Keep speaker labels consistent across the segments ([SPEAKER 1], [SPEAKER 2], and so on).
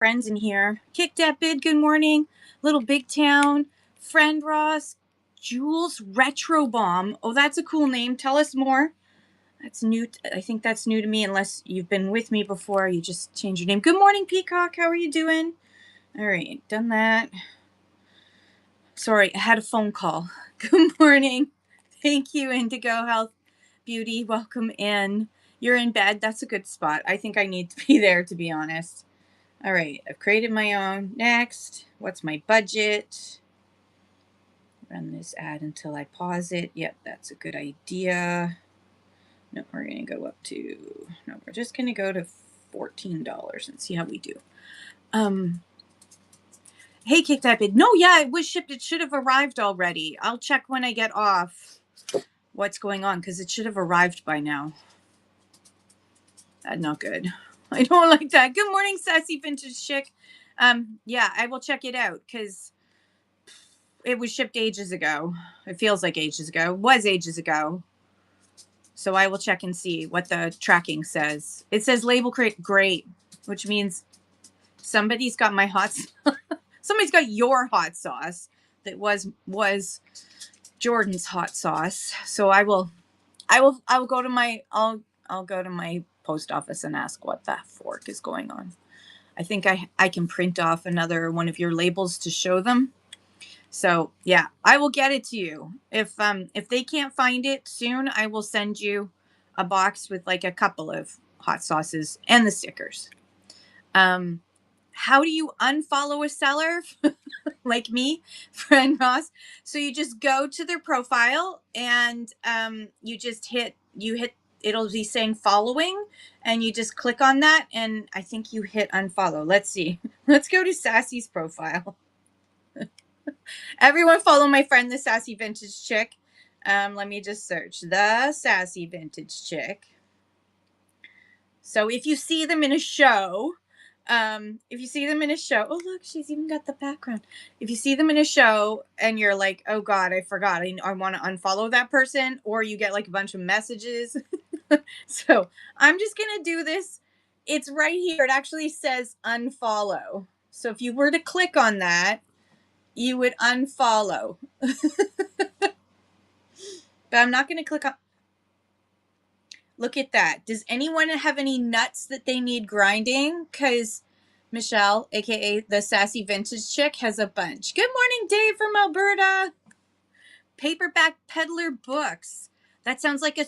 [SPEAKER 1] friends in here. Kick that bid, good morning. Little Big Town, Friend Ross, Jules Retro Bomb. Oh, that's a cool name. Tell us more. That's new. I think that's new to me, unless you've been with me before. You just changed your name. Good morning, Peacock. How are you doing? All right, done that. Sorry, I had a phone call. Good morning. Thank you, Indigo Health Beauty. Welcome in. You're in bed. That's a good spot. I think I need to be there, to be honest. All right, I've created my own. Next, what's my budget? Run this ad until I pause it. Yep, that's a good idea. No, we're going to go up to, no, we're just going to go to $14 and see how we do. Hey, Kick That Bid. No, yeah, it was shipped. It should have arrived already. I'll check when I get off what's going on, because it should have arrived by now. That's not good. I don't like that. Good morning, Sassy Vintage Chick. Yeah, I will check it out, because it was shipped ages ago. It feels like ages ago. It was ages ago. So I will check and see what the tracking says. It says label crate great, which means somebody's got my hot somebody's got your hot sauce that was Jordan's hot sauce. So I will go to my I'll go to my post office and ask what that fork is going on. I think I can print off another one of your labels to show them. So yeah, I will get it to you. If they can't find it soon, I will send you a box with like a couple of hot sauces and the stickers. How do you unfollow a seller like me, Friend Ross? So you just go to their profile and you hit it'll be saying following, and you just click on that, and I think you hit unfollow. Let's see. Let's go to Sassy's profile. Everyone follow my friend, the Sassy Vintage Chick. Let me just search the Sassy Vintage Chick. So if you see them in a show, oh look, she's even got the background. If you see them in a show and you're like, oh God, I forgot, I want to unfollow that person, or you get like a bunch of messages. So I'm just going to do this. It's right here. It actually says unfollow. So if you were to click on that, you would unfollow. But I'm not going to click on. Look at that. Does anyone have any nuts that they need grinding? Because Michelle, aka the Sassy Vintage Chick, has a bunch. Good morning, Dave from Alberta. Paperback Peddler Books. That sounds like a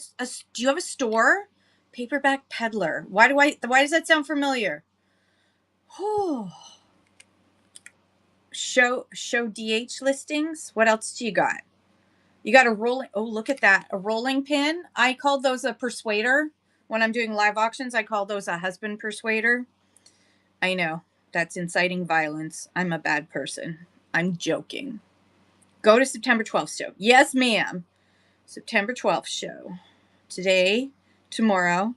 [SPEAKER 1] do you have a store? Paperback Peddler. Why does that sound familiar? Oh. Show DH listings. What else do you got? You got a rolling, oh, look at that. A rolling pin. I call those a persuader. When I'm doing live auctions, I call those a husband persuader. I know, that's inciting violence. I'm a bad person. I'm joking. Go to September 12th show. Yes, ma'am. September 12th show. Today, tomorrow.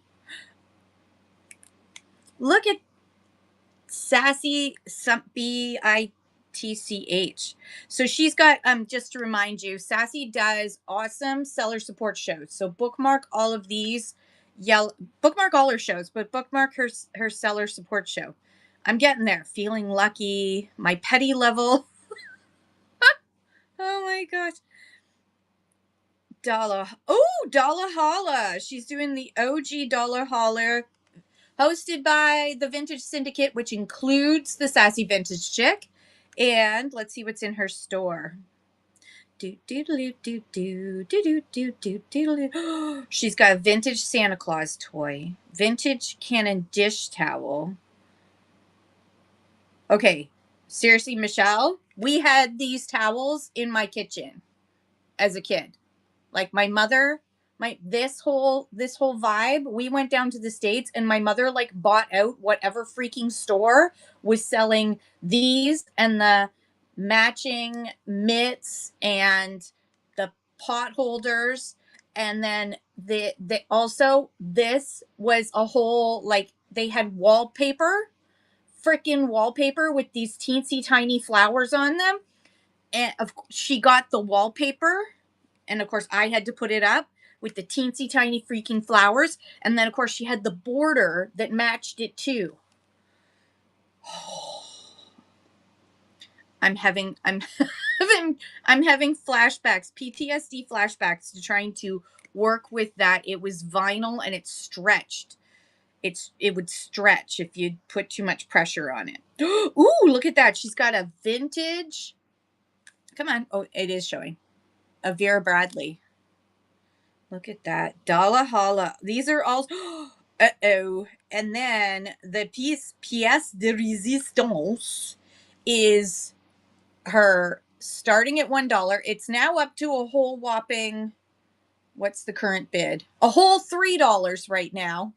[SPEAKER 1] Look at Sassy BITCH. So she's got, just to remind you, Sassy does awesome seller support shows. So bookmark all of these, bookmark all her shows, but bookmark her seller support show. I'm getting there. Feeling lucky. My petty level. Oh my gosh. Dollar Holla. She's doing the OG Dollar Holler, hosted by the Vintage Syndicate, which includes the Sassy Vintage Chick. And let's see what's in her store. She's got a vintage Santa Claus toy, vintage Canon dish towel. Okay, seriously, Michelle, we had these towels in my kitchen as a kid. Like my mother, this whole vibe, we went down to the States and my mother like bought out whatever freaking store was selling these and the matching mitts and the pot holders. And then also this was a whole, like, they had freaking wallpaper with these teensy tiny flowers on them. And she got the wallpaper, and of course I had to put it up with the teensy tiny freaking flowers. And then of course she had the border that matched it too. I'm having I'm having flashbacks, PTSD flashbacks to trying to work with that. It was vinyl and it stretched. It would stretch if you put too much pressure on it. Ooh, look at that. She's got a vintage. Come on. Oh, it is showing. A Vera Bradley. Look at that. Dalla Holla. These are all uh-oh. And then the pièce de résistance is her starting at $1. It's now up to a whole whopping, what's the current bid? A whole $3 right now.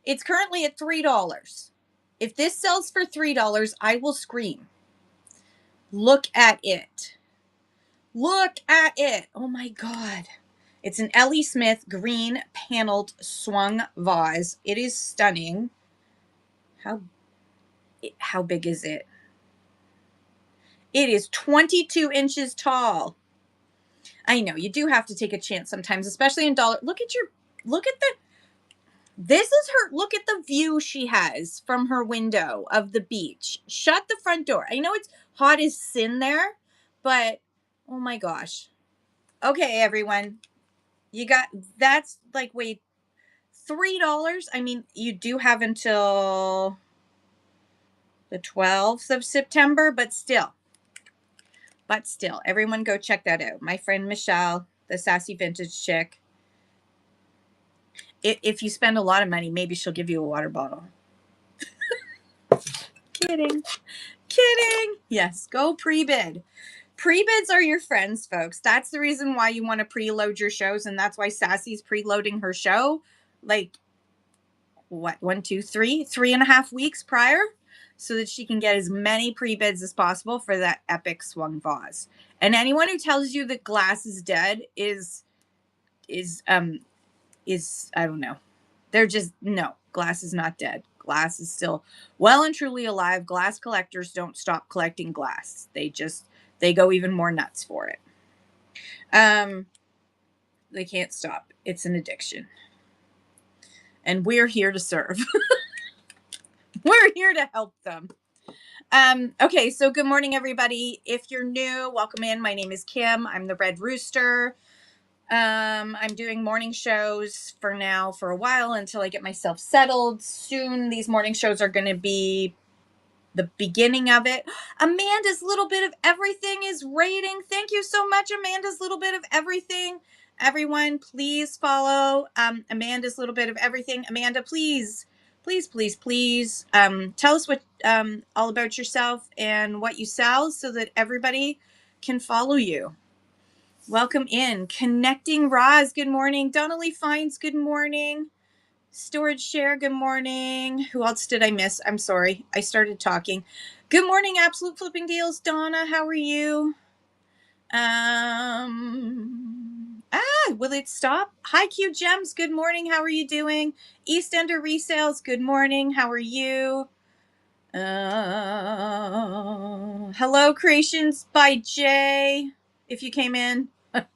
[SPEAKER 1] It's currently at $3. If this sells for $3, I will scream. Look at it. Look at it. Oh my God. It's an Ellie Smith green paneled swung vase. It is stunning. How big is it? It is 22 inches tall. I know you do have to take a chance sometimes, especially in dollar. Look at this is her. Look at the view she has from her window of the beach. Shut the front door. I know it's hot as sin there, but oh my gosh. Okay, everyone. That's like, wait, $3. I mean, you do have until the 12th of September, but still, everyone go check that out. My friend Michelle, the sassy vintage chick. If you spend a lot of money, maybe she'll give you a water bottle. Kidding. Yes, go pre-bid. Pre-bids are your friends, folks. That's the reason why you want to preload your shows, and that's why Sassy's preloading her show. Like, what, 1, 2, 3, 3.5 weeks prior, so that she can get as many pre-bids as possible for that epic swung vase. And anyone who tells you that glass is dead is I don't know. They're just, no, glass is not dead. Glass is still well and truly alive. Glass collectors don't stop collecting glass. They go even more nuts for it. They can't stop. It's an addiction. And we're here to serve. We're here to help them. Okay, so good morning, everybody. If you're new, welcome in. My name is Kim. I'm the Red Rooster. I'm doing morning shows for now for a while until I get myself settled. Soon, these morning shows are going to be the beginning of it. Amanda's Little Bit of Everything is rating. Thank you so much, Amanda's Little Bit of Everything. Everyone, please follow Amanda's Little Bit of Everything. Amanda, please tell us what all about yourself and what you sell so that everybody can follow you. Welcome in. Connecting Roz, good morning. Donnelly Fines, good morning. Storage Share, good morning. Who else did I miss? I'm sorry. I started talking. Good morning, Absolute Flipping Deals. Donna, how are you? Will it stop? Hi, Q Gems, good morning. How are you doing? East Ender Resales, good morning. How are you? Hello, Creations by Jay. If you came in,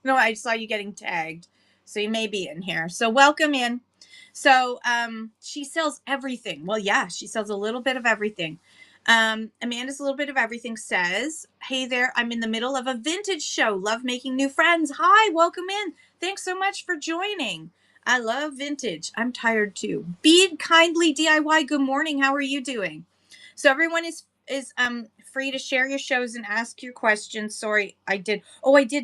[SPEAKER 1] no, I saw you getting tagged, so you may be in here. So welcome in. So she sells everything. Well, yeah, she sells a little bit of everything. Amanda's Little Bit of Everything says, hey there, I'm in the middle of a vintage show. Love making new friends. Hi, welcome in. Thanks so much for joining. I love vintage. I'm tired too. Bead Kindly DIY, good morning. How are you doing? So everyone is free to share your shows and ask your questions. Sorry, I already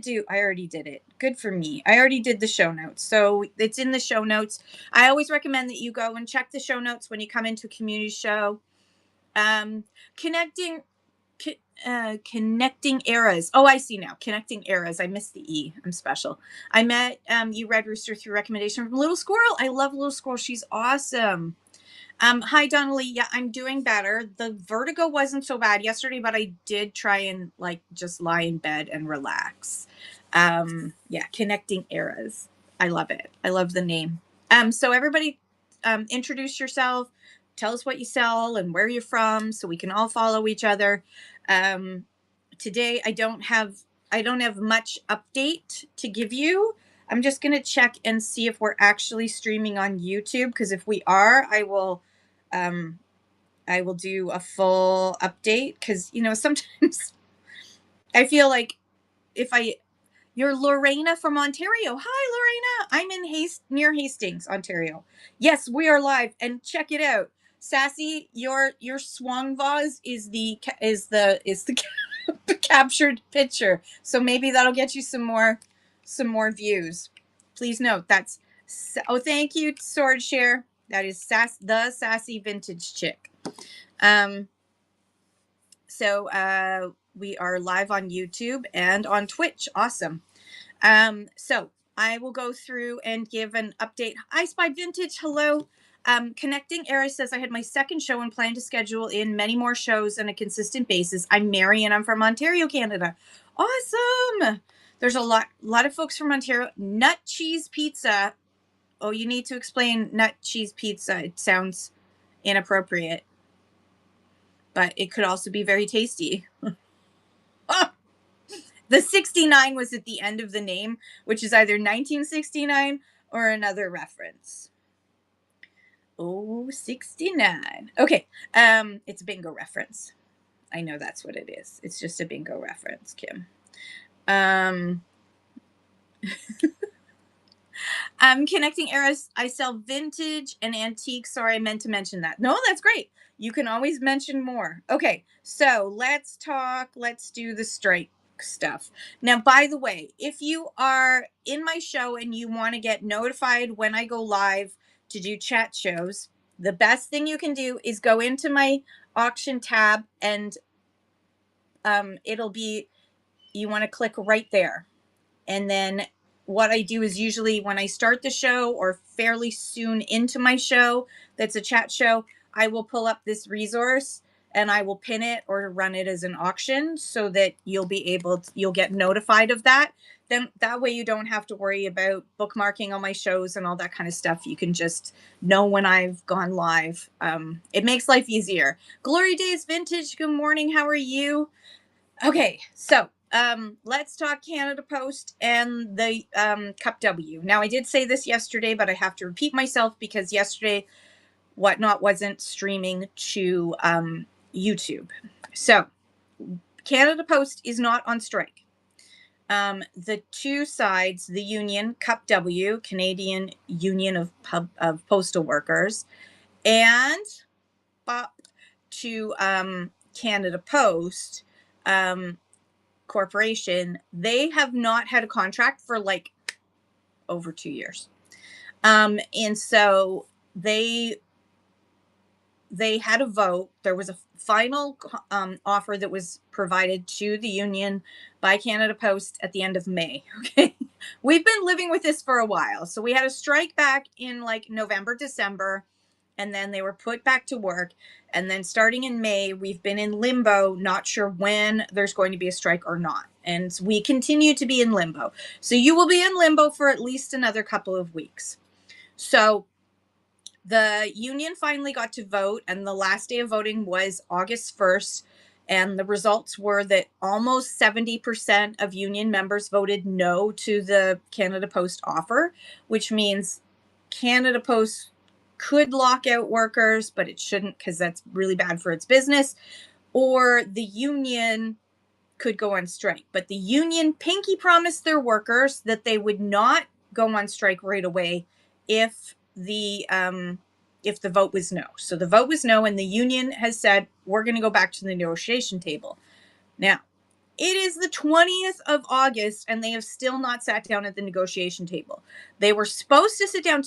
[SPEAKER 1] did it. Good for me. I already did the show notes. So it's in the show notes. I always recommend that you go and check the show notes when you come into a community show. Connecting Eras. Oh, I see now. Connecting Eras. I missed the E. I'm special. I met you, Red Rooster, through recommendation from Little Squirrel. I love Little Squirrel. She's awesome. Hi, Donnelly. Yeah, I'm doing better. The vertigo wasn't so bad yesterday, but I did try and just lie in bed and relax. Yeah, Connecting Eras. I love it. I love the name. So everybody, introduce yourself. Tell us what you sell and where you're from, so we can all follow each other. Today, I don't have much update to give you. I'm just going to check and see if we're actually streaming on YouTube, because if we are, I will do a full update, because sometimes I feel like if you're Lorena from Ontario. Hi, Lorena. I'm in near Hastings, Ontario. Yes, we are live, and check it out. Sassy, your swung vase is the captured picture. So maybe that'll get you some more views. Please note that's thank you, Sword Share. That is the Sassy Vintage Chick. So we are live on YouTube and on Twitch. Awesome. So I will go through and give an update. I Spy Vintage, hello. Connecting Era says I had my second show and plan to schedule in many more shows on a consistent basis. I'm Mary and I'm from Ontario, Canada. Awesome. There's a lot of folks from Ontario. Nut cheese pizza. Oh, you need to explain nut cheese pizza. It sounds inappropriate, but it could also be very tasty. The 69 was at the end of the name, which is either 1969 or another reference. Oh, 69. Okay. It's a bingo reference. I know that's what it is. It's just a bingo reference, Kim. Connecting eras. I sell vintage and antique. Sorry, I meant to mention that. No, that's great. You can always mention more. Okay, so let's talk. Let's do the strike stuff. Now, by the way, if you are in my show and you want to get notified when I go live to do chat shows, the best thing you can do is go into my auction tab and it'll be, you want to click right there. And then what I do is usually when I start the show or fairly soon into my show that's a chat show, I will pull up this resource and I will pin it or run it as an auction so that you'll get notified of that. Then that way you don't have to worry about bookmarking all my shows and all that kind of stuff. You can just know when I've gone live. It makes life easier. Glory Days Vintage, good morning. How are you? Okay, so let's talk Canada Post and the Cup W. Now, I did say this yesterday, but I have to repeat myself because yesterday Whatnot wasn't streaming to YouTube. So, Canada Post is not on strike. The two sides, the union, Cup W, Canadian Union of Postal Workers, and to Canada Post, Corporation, they have not had a contract for like over 2 years. And so they had a vote. There was a final offer that was provided to the union by Canada Post at the end of May. Okay. We've been living with this for a while. So we had a strike back in like November, December, and then they were put back to work. And then starting in May, we've been in limbo, not sure when there's going to be a strike or not. And we continue to be in limbo. So you will be in limbo for at least another couple of weeks. So the union finally got to vote, and the last day of voting was August 1st. And the results were that almost 70% of union members voted no to the Canada Post offer, which means Canada Post could lock out workers, but it shouldn't because that's really bad for its business. Or the union could go on strike. But the union pinky promised their workers that they would not go on strike right away if the vote was no. So the vote was no, and the union has said, we're going to go back to the negotiation table. Now, it is the 20th of August, and they have still not sat down at the negotiation table. They were supposed to sit down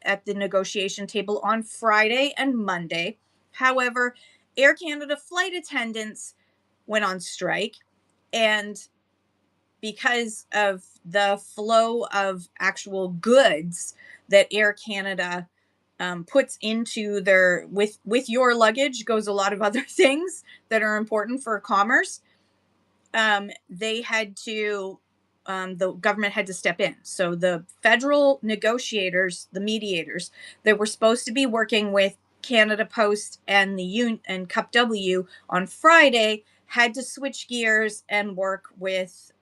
[SPEAKER 1] at the negotiation table on Friday and Monday. However, Air Canada flight attendants went on strike, and because of the flow of actual goods that Air Canada puts into their with your luggage goes a lot of other things that are important for commerce. They had to, the government had to step in. So the federal negotiators, the mediators that were supposed to be working with Canada Post and and Cup W on Friday had to switch gears and work with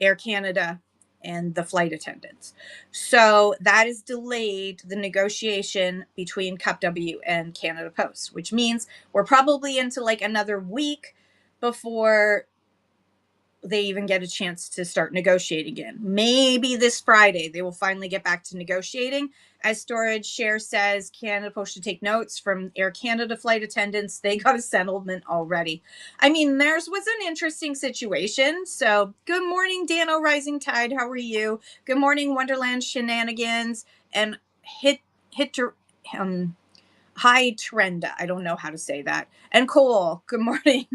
[SPEAKER 1] Air Canada and the flight attendants. So that has delayed the negotiation between Cup W and Canada Post, which means we're probably into like another week before they even get a chance to start negotiating again. Maybe this Friday they will finally get back to negotiating. As Storage Share says, Canada Post should take notes from Air Canada flight attendants. They got a settlement already. I mean, theirs was an interesting situation. So good morning, Dano Rising Tide. How are you? Good morning, Wonderland Shenanigans. And Hi Trenda. I don't know how to say that. And Cole, good morning.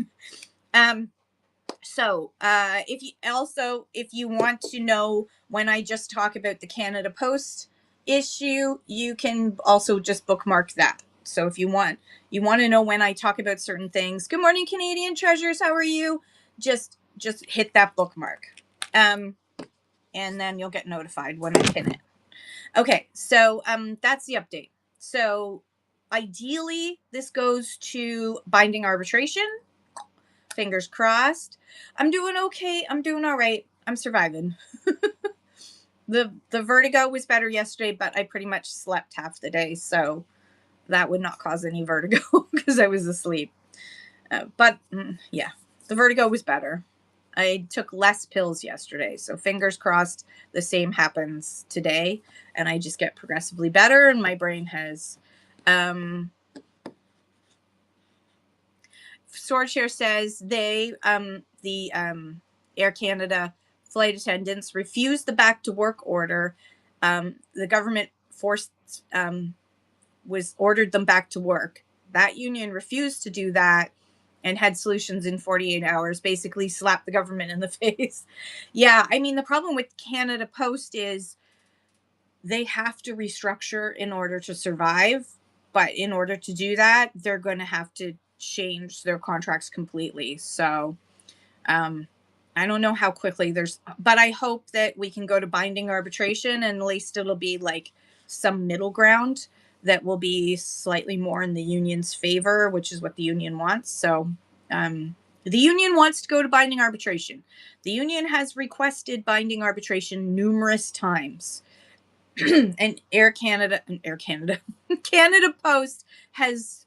[SPEAKER 1] So if you want to know when I just talk about the Canada Post issue, you can also just bookmark that. So if you want to know when I talk about certain things, good morning, Canadian treasures. How are you? Just hit that bookmark. And then you'll get notified when I pin it. Okay, so that's the update. So ideally, this goes to binding arbitration. Fingers crossed. I'm doing okay. I'm doing all right. I'm surviving. The vertigo was better yesterday, but I pretty much slept half the day, so that would not cause any vertigo because I was asleep. But yeah, the vertigo was better. I took less pills yesterday, so fingers crossed the same happens today, and I just get progressively better, and my brain has. Swordshare says the Air Canada flight attendants refused the back to work order. The government was ordered them back to work. That union refused to do that and had solutions in 48 hours, basically slapped the government in the face. Yeah, I mean, the problem with Canada Post is they have to restructure in order to survive. But in order to do that, they're going to have to change their contracts completely. So I don't know how quickly but I hope that we can go to binding arbitration, and at least it'll be like some middle ground that will be slightly more in the union's favor, which is what the union wants. So the union wants to go to binding arbitration. The union has requested binding arbitration numerous times. And Canada Post has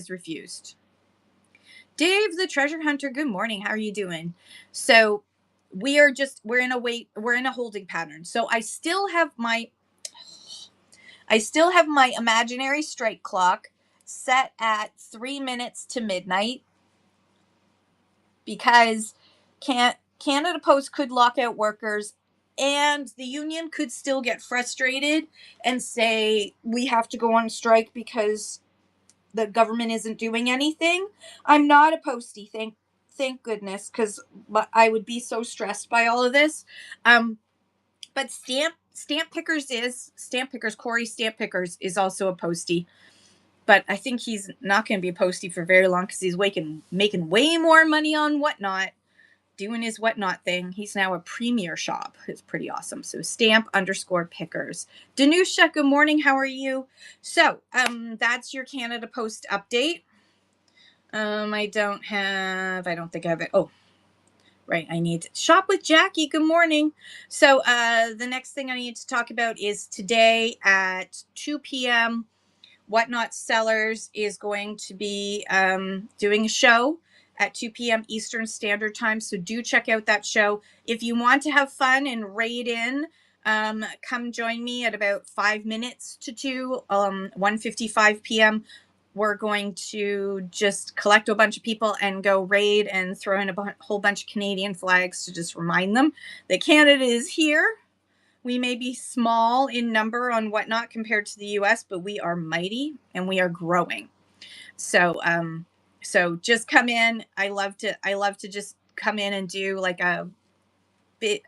[SPEAKER 1] refused. Dave the treasure hunter, good morning. How are you doing? So we're in a holding pattern. So I still have my imaginary strike clock set at 3 minutes to midnight, because Canada Post could lock out workers, and the union could still get frustrated and say we have to go on strike because the government isn't doing anything. I'm not a postie, thank goodness, because I would be so stressed by all of this. But Corey Stamp Pickers is also a postie. But I think he's not going to be a postie for very long because he's making way more money on Whatnot, doing his Whatnot thing. He's now a premier shop. It's pretty awesome. So Stamp_Pickers. Danusha, good morning. How are you? So that's your Canada Post update. I don't think I have it. Oh, right. I need to shop with Jackie. Good morning. So the next thing I need to talk about is today at 2 p.m. Whatnot Sellers is going to be doing a show at 2 p.m. Eastern Standard Time. So do check out that show. If you want to have fun and raid in, come join me at about 5 minutes to 2, 1:55 p.m. We're going to just collect a bunch of people and go raid and throw in a whole bunch of Canadian flags to just remind them that Canada is here. We may be small in number on Whatnot compared to the US, but we are mighty and we are growing. So just come in. I love to just come in and do like a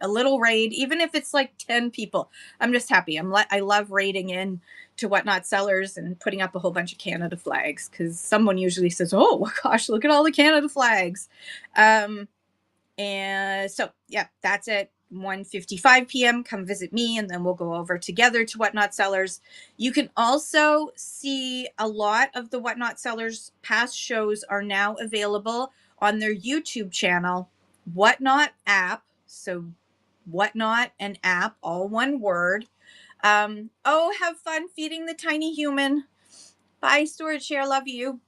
[SPEAKER 1] little raid, even if it's like 10 people. I'm just happy. I love raiding in to Whatnot Sellers and putting up a whole bunch of Canada flags, because someone usually says, "Oh gosh, look at all the Canada flags." And so, yeah, that's it. 1:55 p.m. Come visit me, and then we'll go over together to Whatnot Sellers. You can also see a lot of the Whatnot Sellers past shows are now available on their YouTube channel, Whatnot app. So Whatnot and app, all one word. Have fun feeding the tiny human. Bye, Storage Share. Love you.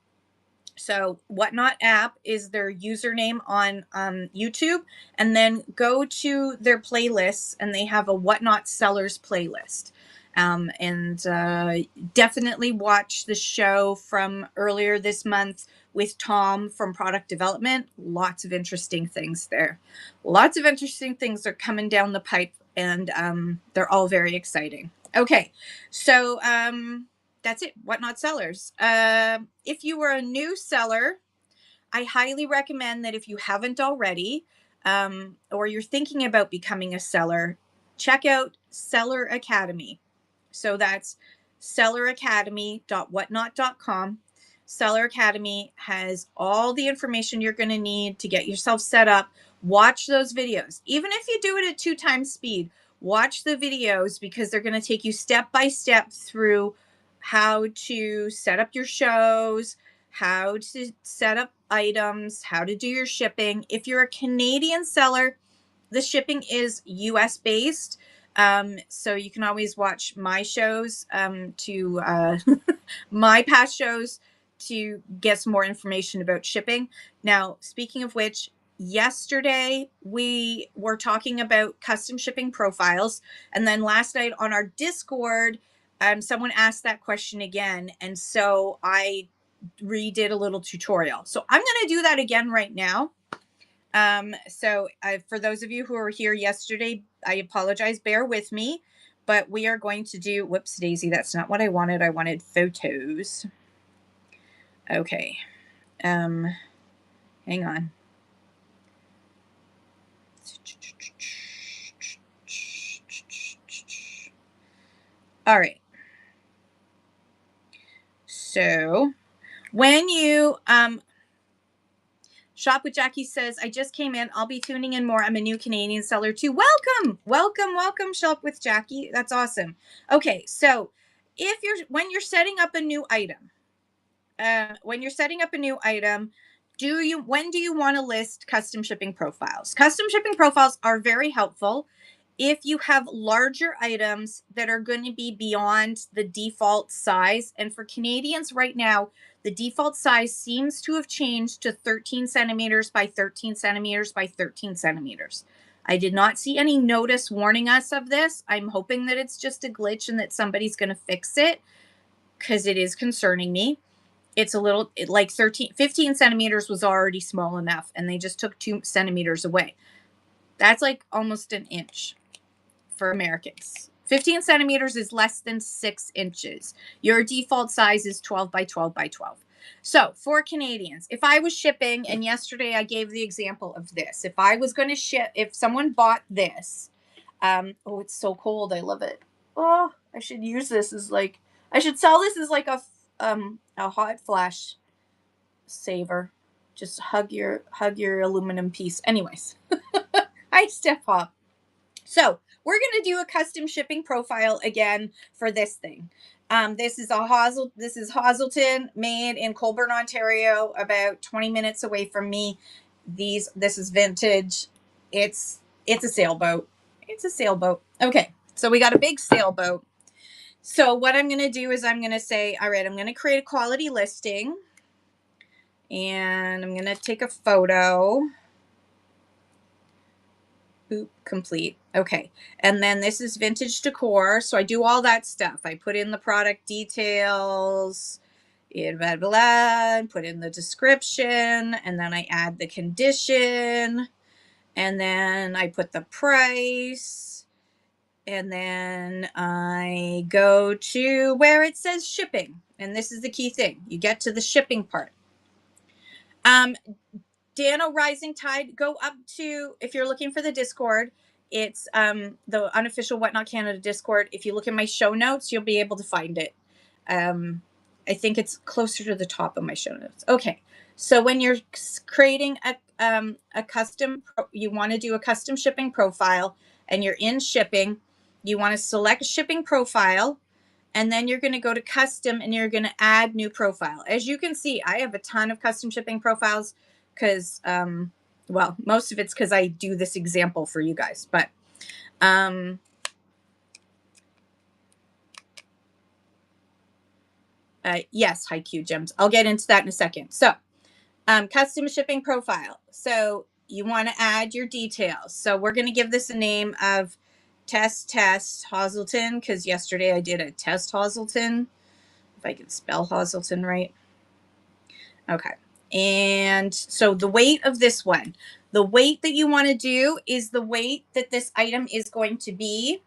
[SPEAKER 1] So Whatnot app is their username on YouTube, and then go to their playlists, and they have a Whatnot Sellers playlist. And definitely watch the show from earlier this month with Tom from Product Development. Lots of interesting things there. Lots of interesting things are coming down the pipe, and they're all very exciting. Okay, so that's it. Whatnot Sellers. If you were a new seller, I highly recommend that if you haven't already, or you're thinking about becoming a seller, check out Seller Academy. So that's selleracademy.whatnot.com. Seller Academy has all the information you're going to need to get yourself set up. Watch those videos. Even if you do it at 2x speed, watch the videos, because they're going to take you step by step through how to set up your shows, how to set up items, how to do your shipping. If you're a Canadian seller, the shipping is US based. So you can always watch my shows, my past shows, to get some more information about shipping. Now, speaking of which, yesterday we were talking about custom shipping profiles. And then last night on our Discord, someone asked that question again. And so I redid a little tutorial. So I'm going to do that again right now. For those of you who were here yesterday, I apologize, bear with me, but we are going to do, whoops daisy, that's not what I wanted. I wanted photos. Okay. Hang on. All right. So when you, Shop with Jackie says, I just came in. I'll be tuning in more. I'm a new Canadian seller too. Welcome, welcome, welcome, Shop with Jackie. That's awesome. Okay, so when you're setting up a new item, when do you want to list custom shipping profiles? Custom shipping profiles are very helpful if you have larger items that are going to be beyond the default size. And for Canadians right now, the default size seems to have changed to 13 centimeters by 13 centimeters by 13 centimeters. I did not see any notice warning us of this. I'm hoping that it's just a glitch and that somebody's going to fix it, because it is concerning me. It's like 15 centimeters was already small enough, and they just took 2 centimeters away. That's like almost an inch for Americans. 15 centimeters is less than 6 inches. Your default size is 12 by 12 by 12. So for Canadians, if I was shipping, and yesterday I gave the example of this, if I was going to ship, if someone bought this, oh, it's so cold. I love it. Oh, I should use this as like, I should sell this as like a hot flash saver. Just hug your aluminum piece. Anyways, hi, Step Hop. So we're going to do a custom shipping profile again for this thing. This is Hazelton, made in Colborne, Ontario, about 20 minutes away from me. This is vintage. It's a sailboat. It's a sailboat. Okay, so we got a big sailboat. So what I'm going to do is I'm going to say, all right, I'm going to create a quality listing, and I'm going to take a photo. Boop, complete. Okay. And then this is vintage decor. So I do all that stuff. I put in the product details, blah, blah, blah, and put in the description. And then I add the condition. And then I put the price. And then I go to where it says shipping. And this is the key thing. You get to the shipping part. Dano Rising Tide, go up to, if you're looking for the Discord, it's the unofficial Whatnot Canada Discord. If you look in my show notes, you'll be able to find it. I think it's closer to the top of my show notes. Okay, so when you're creating a custom, you want to do a custom shipping profile, and you're in shipping, you want to select shipping profile, and then you're going to go to custom, and you're going to add new profile. As you can see, I have a ton of custom shipping profiles, because well, most of it's because I do this example for you guys, but yes, hi Q Gems. I'll get into that in a second. So Custom shipping profile. So you want to add your details. So we're going to give this a name of test Hazelton, because yesterday I did a test Hazelton, if I can spell Hazelton right. Okay. And so the weight of this one, the weight that you want to do is the weight that this item is going to be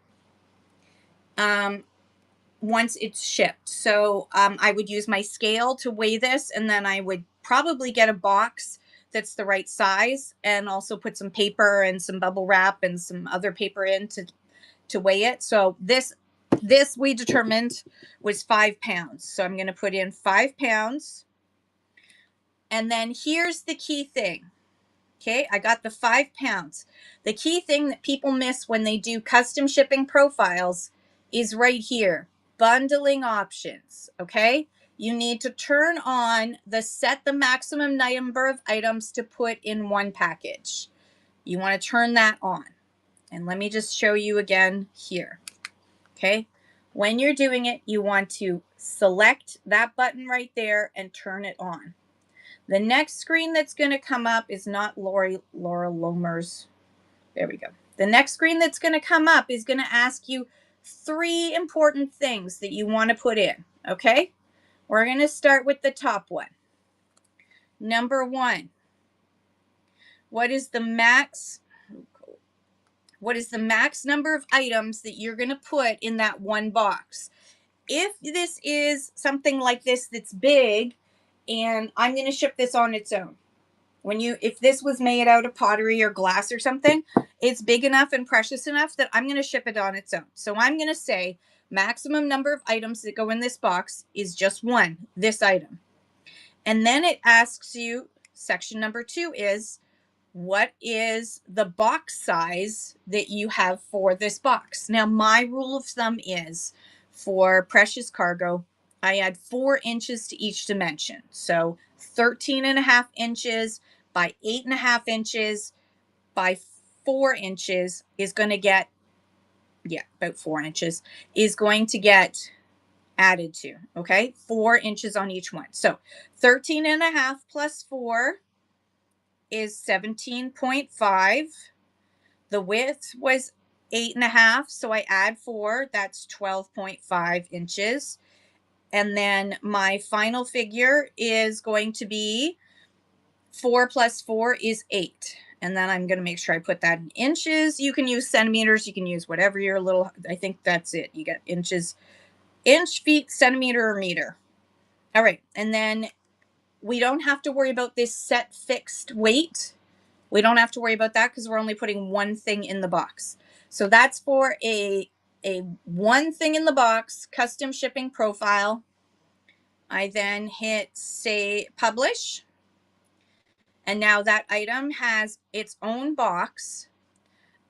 [SPEAKER 1] once it's shipped. So I would use my scale to weigh this, and then I would probably get a box that's the right size, and also put some paper and some bubble wrap and some other paper in to weigh it. So this we determined was 5 pounds. So I'm going to put in 5 pounds. And then here's the key thing. Okay, I got the 5 pounds. The key thing that people miss when they do custom shipping profiles is right here, bundling options. Okay, you need to turn on the set the maximum number of items to put in one package. You want to turn that on. And let me just show you again here. Okay, when you're doing it, you want to select that button right there and turn it on. The next screen that's going to come up is not Laura Lomer's. There we go. The next screen that's going to come up is going to ask you 3 important things that you want to put in. Okay, we're going to start with the top one. Number 1, what is the max number of items that you're going to put in that one box? If this is something like this that's big, and I'm going to ship this on its own. If this was made out of pottery or glass or something, it's big enough and precious enough that I'm going to ship it on its own. So I'm going to say maximum number of items that go in this box is just 1, this item. And then it asks you, section number 2 is, what is the box size that you have for this box? Now, my rule of thumb is, for precious cargo, I add 4 inches to each dimension. So 13.5 inches by 8.5 inches by 4 inches is going to get, about 4 inches is going to get added to. Okay, 4 inches on each one. So 13.5 plus 4 is 17.5. The width was 8.5, so I add 4, that's 12.5 inches. And then my final figure is going to be 4 plus 4 is 8. And then I'm going to make sure I put that in inches. You can use centimeters, you can use whatever your little, I think that's it. You get inches, inch, feet, centimeter, or meter. All right, and then we don't have to worry about this set fixed weight. We don't have to worry about that because we're only putting 1 thing in the box. So that's for a 1 thing in the box custom shipping profile. I then hit say publish. And now that item has its own box.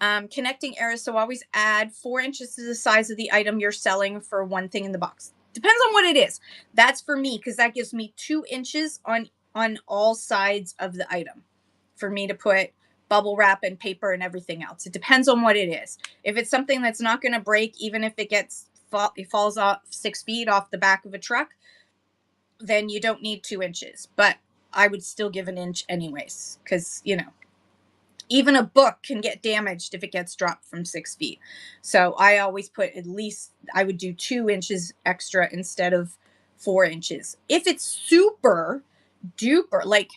[SPEAKER 1] Connecting errors. So always add 4 inches to the size of the item you're selling for 1 thing in the box. Depends on what it is. That's for me because that gives me 2 inches on all sides of the item for me to put bubble wrap and paper and everything else. It depends on what it is. If it's something that's not going to break, even if it falls off 6 feet off the back of a truck, then you don't need 2 inches. But I would still give an inch anyways, because, even a book can get damaged if it gets dropped from 6 feet. So I always put at least, I would do 2 inches extra instead of 4 inches. If it's super duper, like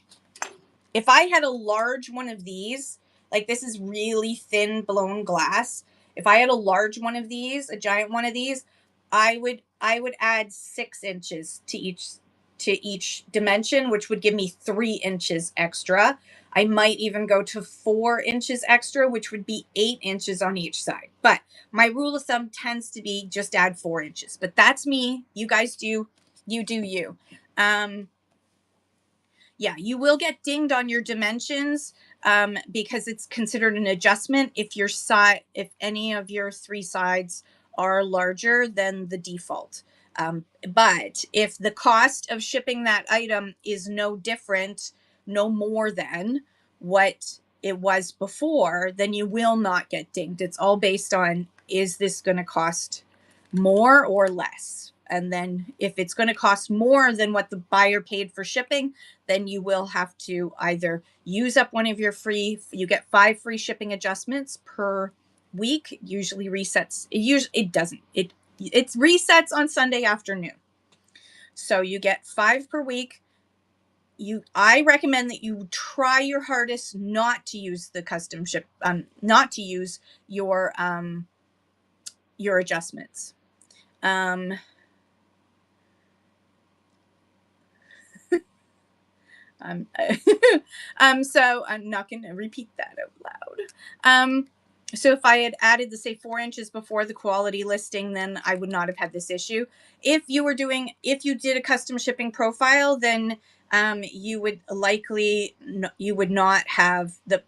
[SPEAKER 1] if I had a large one of these, like this is really thin blown glass. If I had a large one of these, a giant one of these, I would add 6 inches to each dimension, which would give me 3 inches extra. I might even go to 4 inches extra, which would be 8 inches on each side. But my rule of thumb tends to be just add 4 inches. But that's me. You guys do you. Yeah, you will get dinged on your dimensions because it's considered an adjustment if if any of your 3 sides are larger than the default. But if the cost of shipping that item is no more than what it was before, then you will not get dinged. It's all based on, is this going to cost more or less? And then if it's going to cost more than what the buyer paid for shipping, then you will have to either use up one of your you get 5 free shipping adjustments per week. Usually resets, it doesn't, it resets on Sunday afternoon. So you get 5 per week. I recommend that you try your hardest not to use the custom ship, not to use your adjustments. So I'm not going to repeat that out loud. So if I had added the, say, 4 inches before the quality listing, then I would not have had this issue. If you did a custom shipping profile, then you would not have the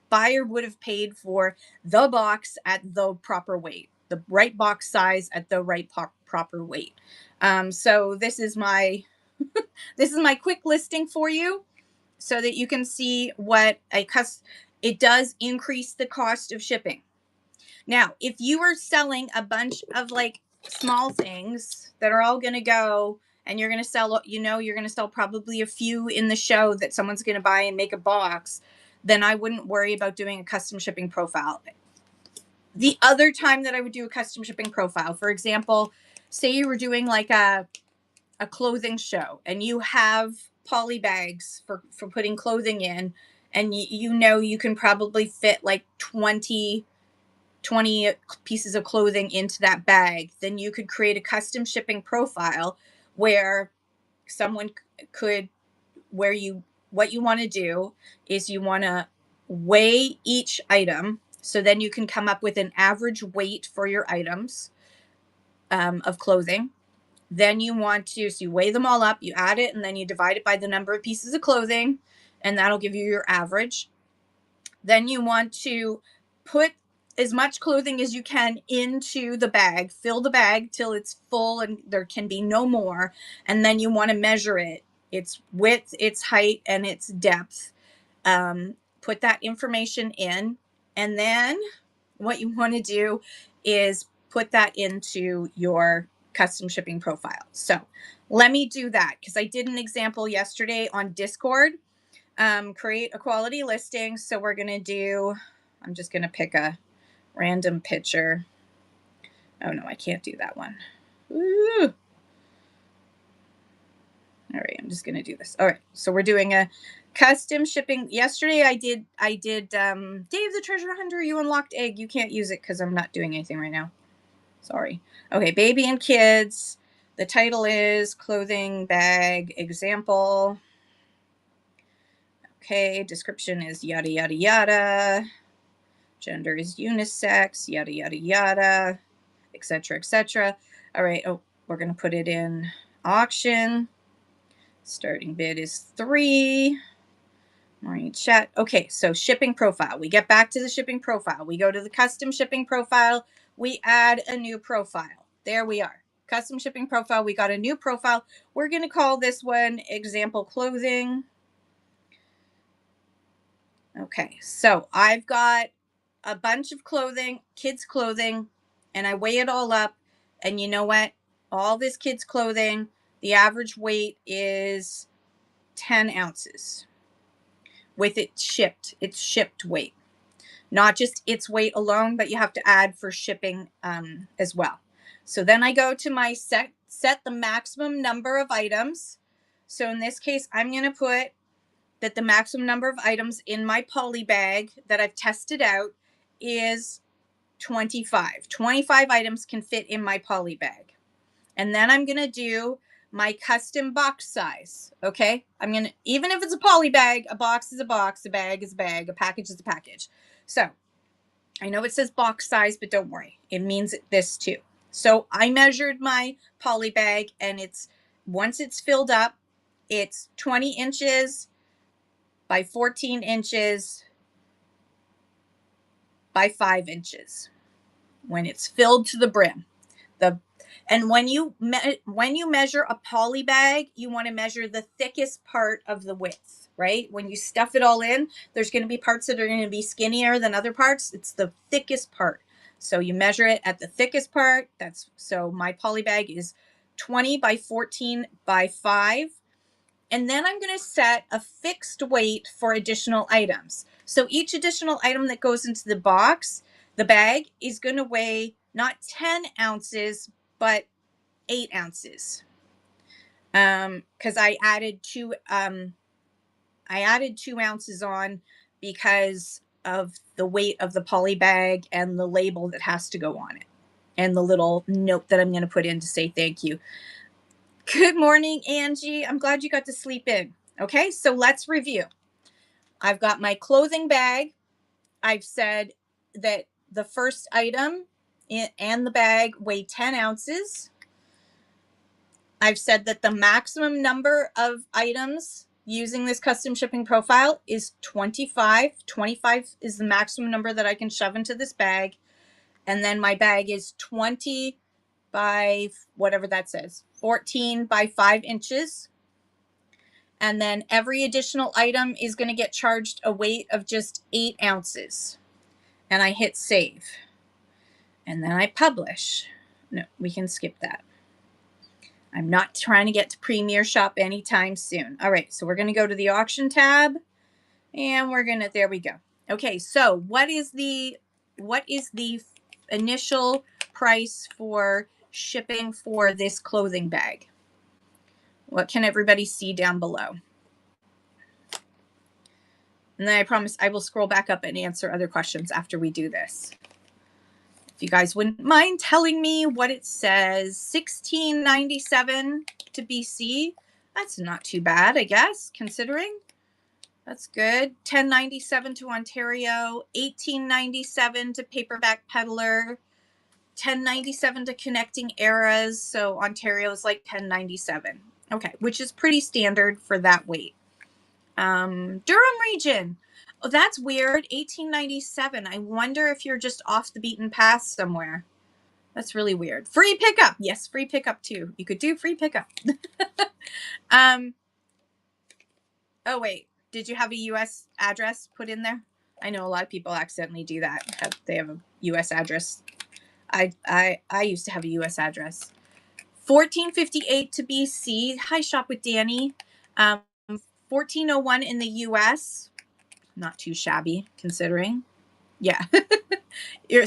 [SPEAKER 1] buyer would have paid for the box at the proper weight, the right box size at the right proper weight. So this is my quick listing for you, so that you can see what it does increase the cost of shipping. Now, if you are selling a bunch of like small things that are all going to go, and you're going to sell, you're going to sell probably a few in the show that someone's going to buy and make a box, then I wouldn't worry about doing a custom shipping profile. The other time that I would do a custom shipping profile, for example, say you were doing like a clothing show and you have poly bags for putting clothing in, and you can probably fit like 20 pieces of clothing into that bag, then you could create a custom shipping profile where someone could, what you want to do is you want to weigh each item. So then you can come up with an average weight for your items of clothing. Then you weigh them all up, you add it, and then you divide it by the number of pieces of clothing, and that'll give you your average. Then you want to put as much clothing as you can into the bag, fill the bag till it's full and there can be no more. And then you want to measure it, its width, its height, and its depth. Put that information in. And then what you want to do is put that into your custom shipping profile. So let me do that, because I did an example yesterday on Discord. Create a quality listing. So we're going to do, I'm just going to pick a random picture. Oh no, I can't do that one. Ooh. All right, I'm just going to do this. All right, so we're doing a custom shipping. Yesterday I did Dave the Treasure Hunter, you unlocked egg. You can't use it because I'm not doing anything right now. Sorry. Okay, baby and kids. The title is clothing bag example. Okay, description is yada, yada, yada. Gender is unisex, yada, yada, yada, etc., etc. All right, we're going to put it in auction. Starting bid is 3. Morning chat. Okay, so shipping profile. We get back to the shipping profile. We go to the custom shipping profile. We add a new profile. There we are. Custom shipping profile. We got a new profile. We're going to call this one example clothing. Okay, so I've got a bunch of clothing, kids clothing, and I weigh it all up. And you know what? All this kids clothing, the average weight is 10 ounces with it shipped. It's shipped weight, not just its weight alone, but you have to add for shipping as well. So then I go to my set the maximum number of items. So in this case, I'm going to put that the maximum number of items in my poly bag that I've tested out is 25. 25 items can fit in my poly bag. And then I'm going to do my custom box size. Okay. Even if it's a poly bag, a box is a box, a bag is a bag, a package is a package. So I know it says box size, but don't worry. It means this too. So I measured my poly bag, and once it's filled up, it's 20 inches by 14 inches by 5 inches when it's filled to the brim. And when you measure a poly bag, you want to measure the thickest part of the width, right? When you stuff it all in, there's going to be parts that are going to be skinnier than other parts. It's the thickest part. So you measure it at the thickest part. So my poly bag is 20 by 14 by 5. And then I'm going to set a fixed weight for additional items. So each additional item that goes into the box, the bag, is going to weigh not 10 ounces, but 8 ounces. Because I added 2 ounces on because of the weight of the poly bag and the label that has to go on it, and the little note that I'm going to put in to say thank you. Good morning, Angie. I'm glad you got to sleep in. Okay, so let's review. I've got my clothing bag. I've said that the first item and the bag weigh 10 ounces. I've said that the maximum number of items using this custom shipping profile is 25. 25 is the maximum number that I can shove into this bag. And then my bag is 20 by whatever that says, 14 by 5 inches. And then every additional item is going to get charged a weight of just 8 ounces. And I hit save. And then I publish. No, we can skip that. I'm not trying to get to Premier Shop anytime soon. All right, so we're going to go to the auction tab, and we're going to, there we go. Okay, so what is the initial price for shipping for this clothing bag? What can everybody see down below? And then I promise I will scroll back up and answer other questions after we do this. If you guys wouldn't mind telling me what it says. $16.97 to BC. That's not too bad, I guess, considering. That's good. $10.97 to Ontario. $18.97 to Paperback Peddler. $10.97 to Connecting Eras. So Ontario is like $10.97. Okay, which is pretty standard for that weight. Durham region. Oh, that's weird. $18.97. I wonder if you're just off the beaten path somewhere. That's really weird. Free pickup. Yes, free pickup too. You could do free pickup. Oh, wait. Did you have a U.S. address put in there? I know a lot of people accidentally do that. They have a U.S. address. I used to have a U.S. address. $14.58 to BC. Hi, Shop with Danny. $14.01 in the U.S. Not too shabby, considering. Yeah.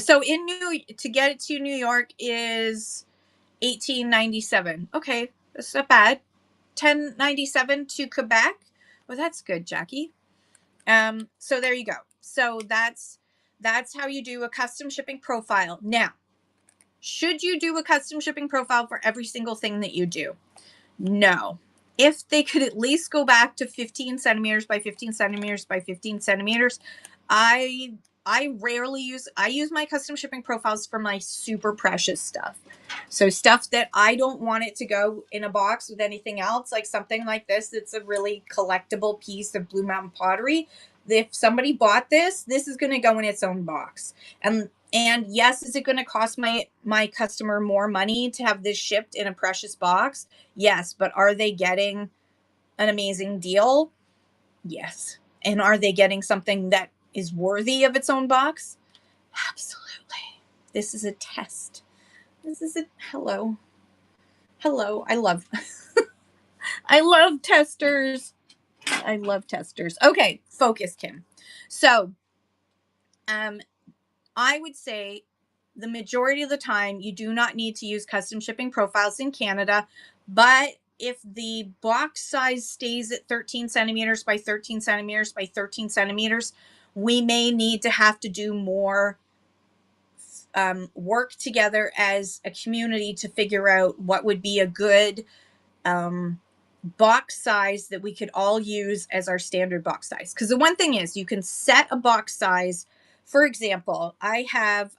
[SPEAKER 1] So to get it to New York is $18.97. Okay, that's not bad. $10.97 to Quebec. Well, that's good, Jackie. So there you go. So that's how you do a custom shipping profile. Now, should you do a custom shipping profile for every single thing that you do? No. If they could at least go back to 15 centimeters by 15 centimeters by 15 centimeters, I use my custom shipping profiles for my super precious stuff. So stuff that I don't want it to go in a box with anything else, like something like this. It's a really collectible piece of Blue Mountain pottery. If somebody bought this is going to go in its own box. And yes, is it going to cost my customer more money to have this shipped in a precious box? Yes, but are they getting an amazing deal? Yes. And are they getting something that is worthy of its own box? Absolutely. This is a test. This is a hello. I love I love testers. I love testers. Okay, focus, Kim. So, I would say the majority of the time you do not need to use custom shipping profiles in Canada, but if the box size stays at 13 centimeters by 13 centimeters by 13 centimeters, we may need to have to do more work together as a community to figure out what would be a good box size that we could all use as our standard box size. Because the one thing is, you can set a box size. For example, I have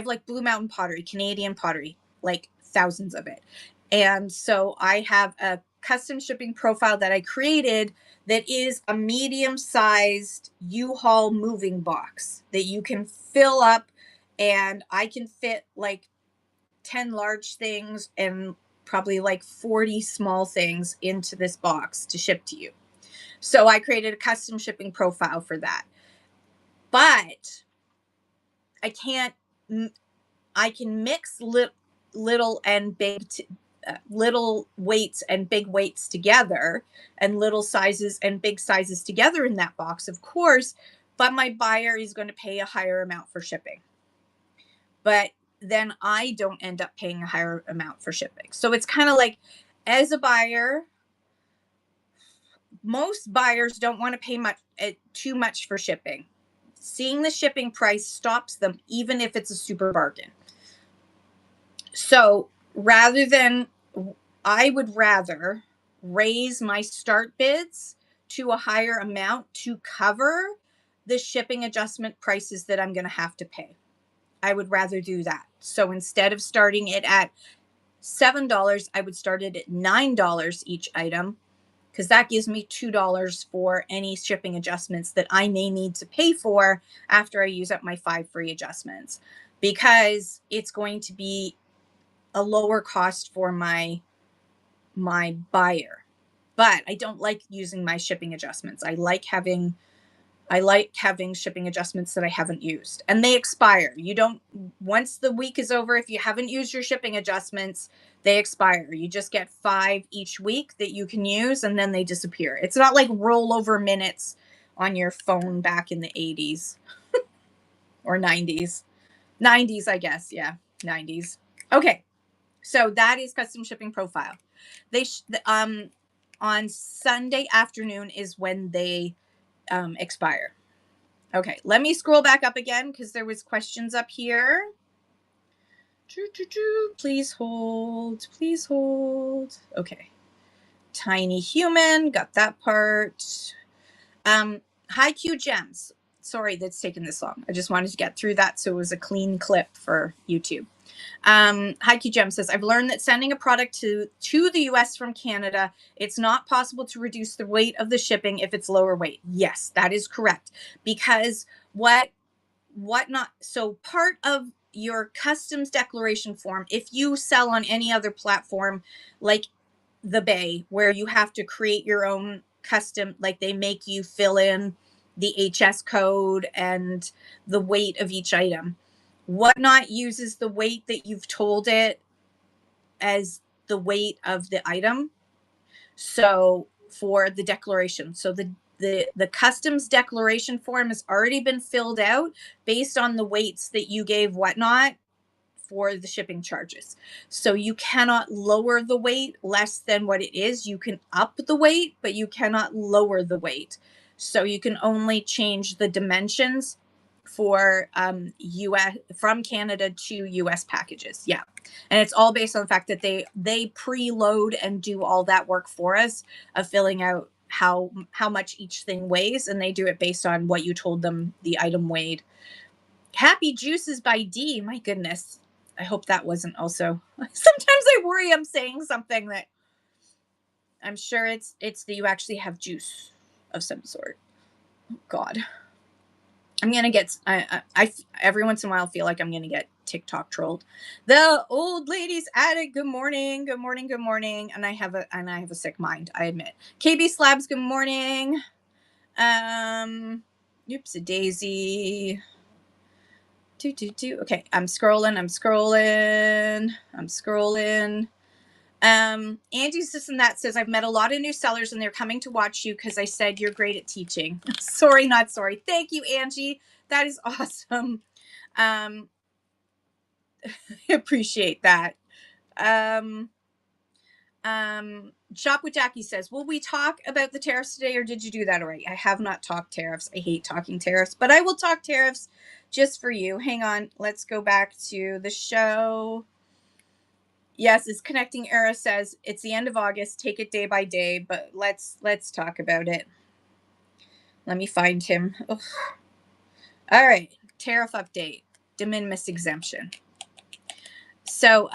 [SPEAKER 1] like Blue Mountain pottery, Canadian pottery, like thousands of it. And so I have a custom shipping profile that I created that is a medium-sized U-Haul moving box that you can fill up, and I can fit like 10 large things and probably like 40 small things into this box to ship to you. So I created a custom shipping profile for that. But I can mix little weights and big weights together, and little sizes and big sizes together in that box, of course, but my buyer is going to pay a higher amount for shipping. But then I don't end up paying a higher amount for shipping. So it's kind of like, as a buyer, most buyers don't want to pay too much for shipping. Seeing the shipping price stops them, even if it's a super bargain. So I would rather raise my start bids to a higher amount to cover the shipping adjustment prices that I'm going to have to pay. I would rather do that. So instead of starting it at $7, I would start it at $9 each item, because that gives me $2 for any shipping adjustments that I may need to pay for after I use up my 5 free adjustments, because it's going to be a lower cost for my buyer. But I don't like using my shipping adjustments. I like having shipping adjustments that I haven't used, and they expire. Once the week is over, if you haven't used your shipping adjustments, they expire. You just get 5 each week that you can use, and then they disappear. It's not like rollover minutes on your phone back in the 80s or 90s. 90s, I guess. Yeah, 90s. Okay. So that is custom shipping profile. On Sunday afternoon is when they expire. Okay, let me scroll back up again because there was questions up here. Please hold. Please hold. Okay. Tiny human, got that part. Hi Q Gems. Sorry that's taken this long. I just wanted to get through that so it was a clean clip for YouTube. Hi Q Gem says, I've learned that sending a product to the US from Canada, it's not possible to reduce the weight of the shipping if it's lower weight. Yes, that is correct. Because so part of your customs declaration form, if you sell on any other platform like the Bay, where you have to create your own custom, like they make you fill in the HS code and the weight of each item. Whatnot uses the weight that you've told it as the weight of the item. So for the declaration, so the customs declaration form has already been filled out based on the weights that you gave Whatnot for the shipping charges. So you cannot lower the weight less than what it is. You can up the weight, but you cannot lower the weight. So you can only change the dimensions for US from Canada to US packages. Yeah. And it's all based on the fact that they preload and do all that work for us of filling out how much each thing weighs, and they do it based on what you told them the item weighed. Happy Juices by D. My goodness. I hope that wasn't also. Sometimes I worry I'm saying something that I'm sure it's that you actually have juice of some sort. Oh, God. I'm gonna get. I every once in a while feel like I'm gonna get TikTok trolled. The old lady's attic. Good morning. Good morning. Good morning. And I have a sick mind. I admit. KB Slabs. Good morning. Oops, a daisy. Okay, I'm scrolling. Angie's this and that says, I've met a lot of new sellers and they're coming to watch you because I said you're great at teaching. Sorry, not sorry. Thank you, Angie. That is awesome. I appreciate that. Shop with Jackie says, will we talk about the tariffs today, or did you do that already? I have not talked tariffs. I hate talking tariffs, but I will talk tariffs just for you. Hang on. Let's go back to the show. Yes, it's Connecting Era says it's the end of August. Take it day by day, but let's talk about it. Let me find him. Ugh. All right. Tariff update. De minimis exemption. So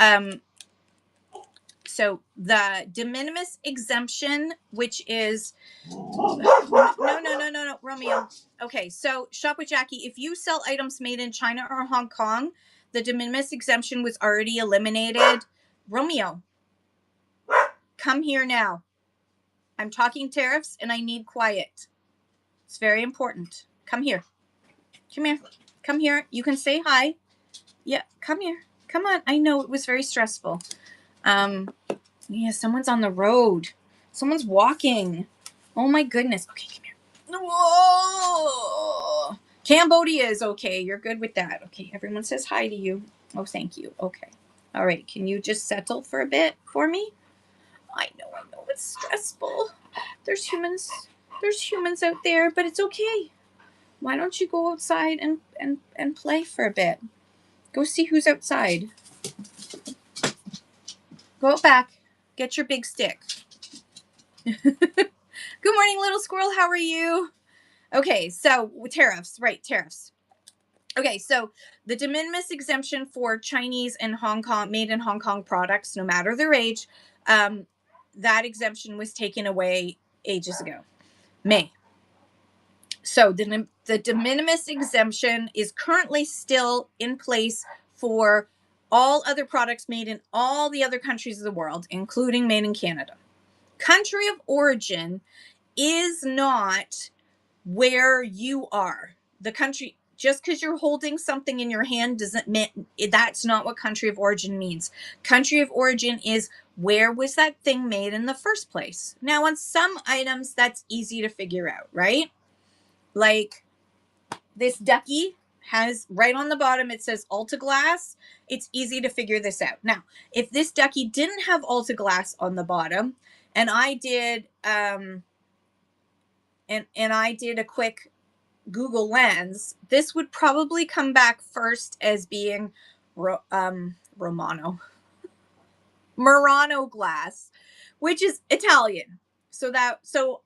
[SPEAKER 1] the de minimis exemption, which is no, Romeo. Okay, so Shop with Jackie, if you sell items made in China or Hong Kong, the de minimis exemption was already eliminated. Romeo, come here now. I'm talking tariffs and I need quiet. It's very important. Come here. Come here. Come here. You can say hi. Yeah, come here. Come on. I know it was very stressful. Yeah, someone's on the road. Someone's walking. Oh my goodness. Okay, come here. Whoa. Cambodia is okay. You're good with that. Okay, everyone says hi to you. Oh, thank you. Okay. All right. Can you just settle for a bit for me? I know it's stressful. There's humans out there, but it's okay. Why don't you go outside and play for a bit? Go see who's outside. Go out back. Get your big stick. Good morning, little squirrel. How are you? Okay, so tariffs, right? Tariffs. Okay, so the de minimis exemption for Chinese and Hong Kong, made in Hong Kong products, no matter their age, that exemption was taken away ages ago, May. So the de minimis exemption is currently still in place for all other products made in all the other countries of the world, including made in Canada. Country of origin is not where you are. The country, just because you're holding something in your hand doesn't mean, that's not what country of origin means. Country of origin is where was that thing made in the first place. Now, on some items, that's easy to figure out, right? Like this ducky has right on the bottom, it says Ulta Glass. It's easy to figure this out. Now, if this ducky didn't have Ulta Glass on the bottom, and I did and I did a quick Google Lens, this would probably come back first as being Murano glass, which is Italian. So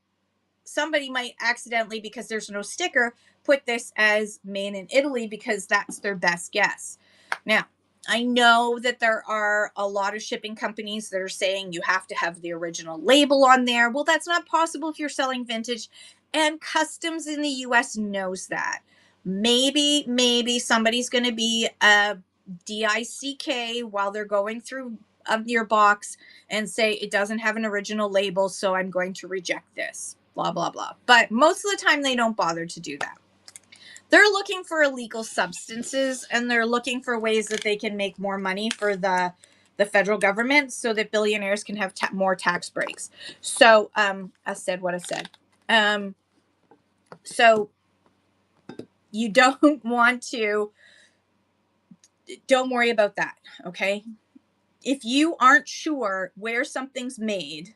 [SPEAKER 1] somebody might accidentally, because there's no sticker, put this as made in Italy because that's their best guess. Now, I know that there are a lot of shipping companies that are saying you have to have the original label on there. Well, that's not possible if you're selling vintage, and customs in the US knows that. Maybe somebody's going to be a DICK while they're going through your box and say it doesn't have an original label, so I'm going to reject this, blah, blah, blah. But most of the time they don't bother to do that. They're looking for illegal substances, and they're looking for ways that they can make more money for the federal government so that billionaires can have more tax breaks. So I said what I said. So you don't want to, don't worry about that, okay? If you aren't sure where something's made,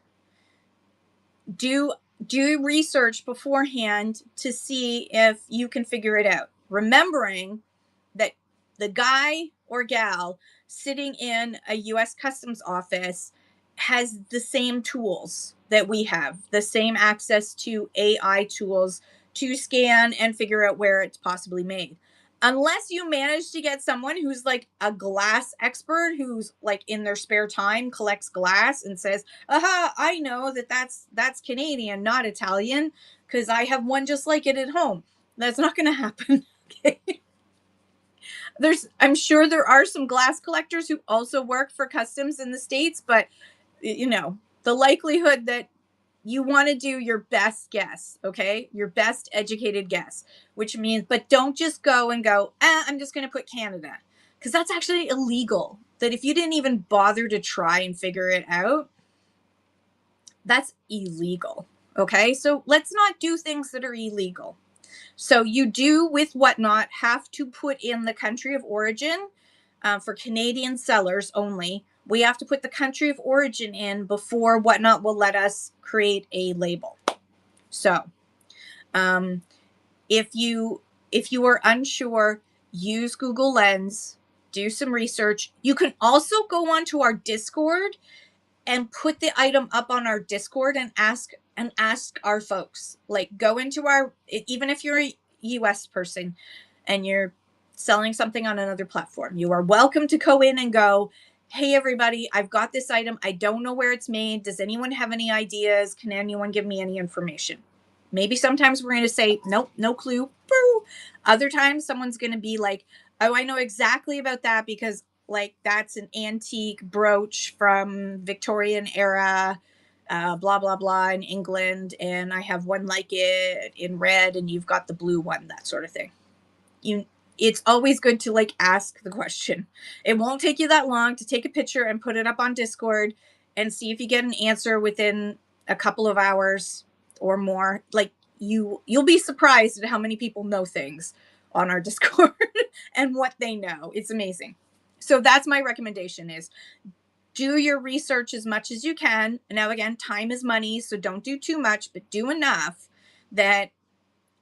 [SPEAKER 1] do research beforehand to see if you can figure it out. Remembering that the guy or gal sitting in a US Customs office has the same tools that we have, the same access to AI tools to scan and figure out where it's possibly made. Unless you manage to get someone who's like a glass expert, who's like in their spare time collects glass and says, aha, I know that that's Canadian, not Italian, because I have one just like it at home. That's not going to happen. Okay. I'm sure there are some glass collectors who also work for customs in the States, but you know, the likelihood that you want to do your best guess, okay? Your best educated guess, which means, but don't just go and go, I'm just going to put Canada, because that's actually illegal. That if you didn't even bother to try and figure it out, that's illegal, okay? So let's not do things that are illegal. So you do, with Whatnot, have to put in the country of origin for Canadian sellers only. We have to put the country of origin in before Whatnot will let us create a label. So if you are unsure, use Google Lens, do some research. You can also go onto our Discord and put the item up on our Discord and ask our folks. Like, go into our, even if you're a US person and you're selling something on another platform, you are welcome to go in and go, hey everybody, I've got this item, I don't know where it's made, does anyone have any ideas, can anyone give me any information? Maybe sometimes we're going to say nope, no clue. Boo. Other times someone's going to be like, oh, I know exactly about that because like that's an antique brooch from Victorian era, blah blah blah, in England, and I have one like it in red and you've got the blue one, that sort of thing. it's always good to like ask the question. It won't take you that long to take a picture and put it up on Discord and see if you get an answer within a couple of hours or more. Like you'll be surprised at how many people know things on our Discord and what they know. It's amazing. So that's my recommendation is do your research as much as you can. Now again, time is money, so don't do too much, but do enough that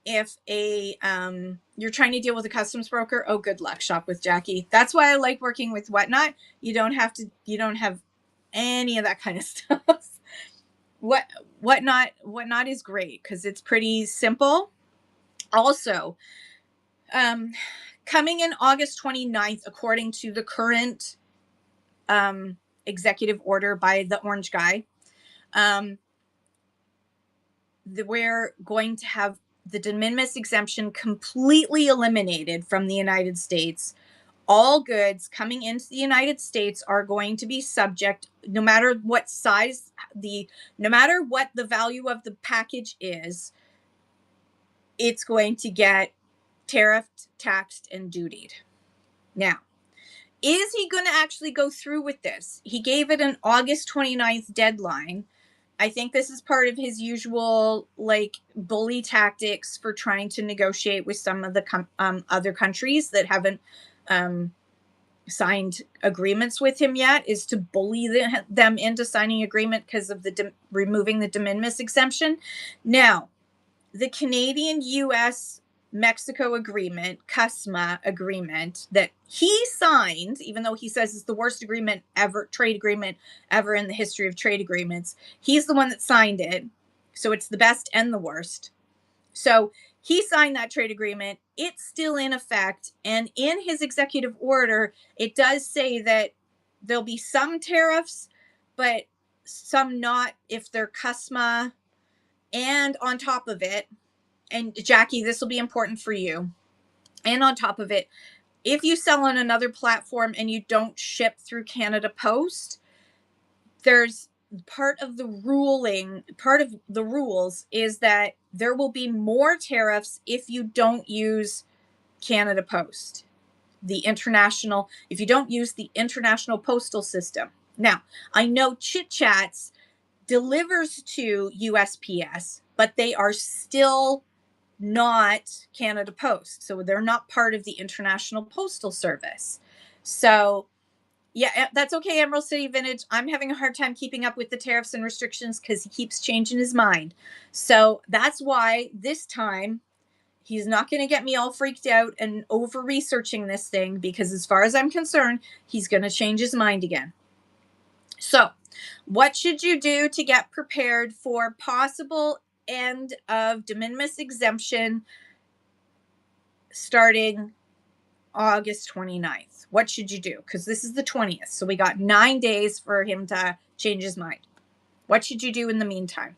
[SPEAKER 1] if you're trying to deal with a customs broker, oh good luck, shop with Jackie. That's why I like working with Whatnot. You don't have any of that kind of stuff. Whatnot is great because it's pretty simple. Also, coming in August 29th, according to the current executive order by the orange guy, we're going to have the de minimis exemption completely eliminated from the United States. All goods coming into the United States are going to be subject, no matter what size, no matter what the value of the package is, it's going to get tariffed, taxed, and dutied. Now, is he going to actually go through with this? He gave it an August 29th deadline. I think this is part of his usual like bully tactics for trying to negotiate with some of the other countries that haven't signed agreements with him yet, is to bully them into signing agreement because of the removing the de minimis exemption. Now, the Canadian U.S. Mexico agreement, CUSMA agreement that he signed, even though he says it's the worst agreement ever, trade agreement ever in the history of trade agreements, he's the one that signed it. So it's the best and the worst. So he signed that trade agreement. It's still in effect. And in his executive order, it does say that there'll be some tariffs, but some not if they're CUSMA. And on top of it, and Jackie, this will be important for you. And on top of it, if you sell on another platform and you don't ship through Canada Post, there's part of the rules is that there will be more tariffs if you don't use Canada Post, if you don't use the international postal system. Now, I know Chit Chats delivers to USPS, but they are still not Canada Post. So they're not part of the International Postal Service. So yeah, that's okay, Emerald City Vintage. I'm having a hard time keeping up with the tariffs and restrictions because he keeps changing his mind. So that's why this time he's not going to get me all freaked out and over researching this thing, because as far as I'm concerned, he's going to change his mind again. So what should you do to get prepared for possible end of de minimis exemption starting August 29th? What should you do? Because this is the 20th. So we got 9 days for him to change his mind. What should you do in the meantime?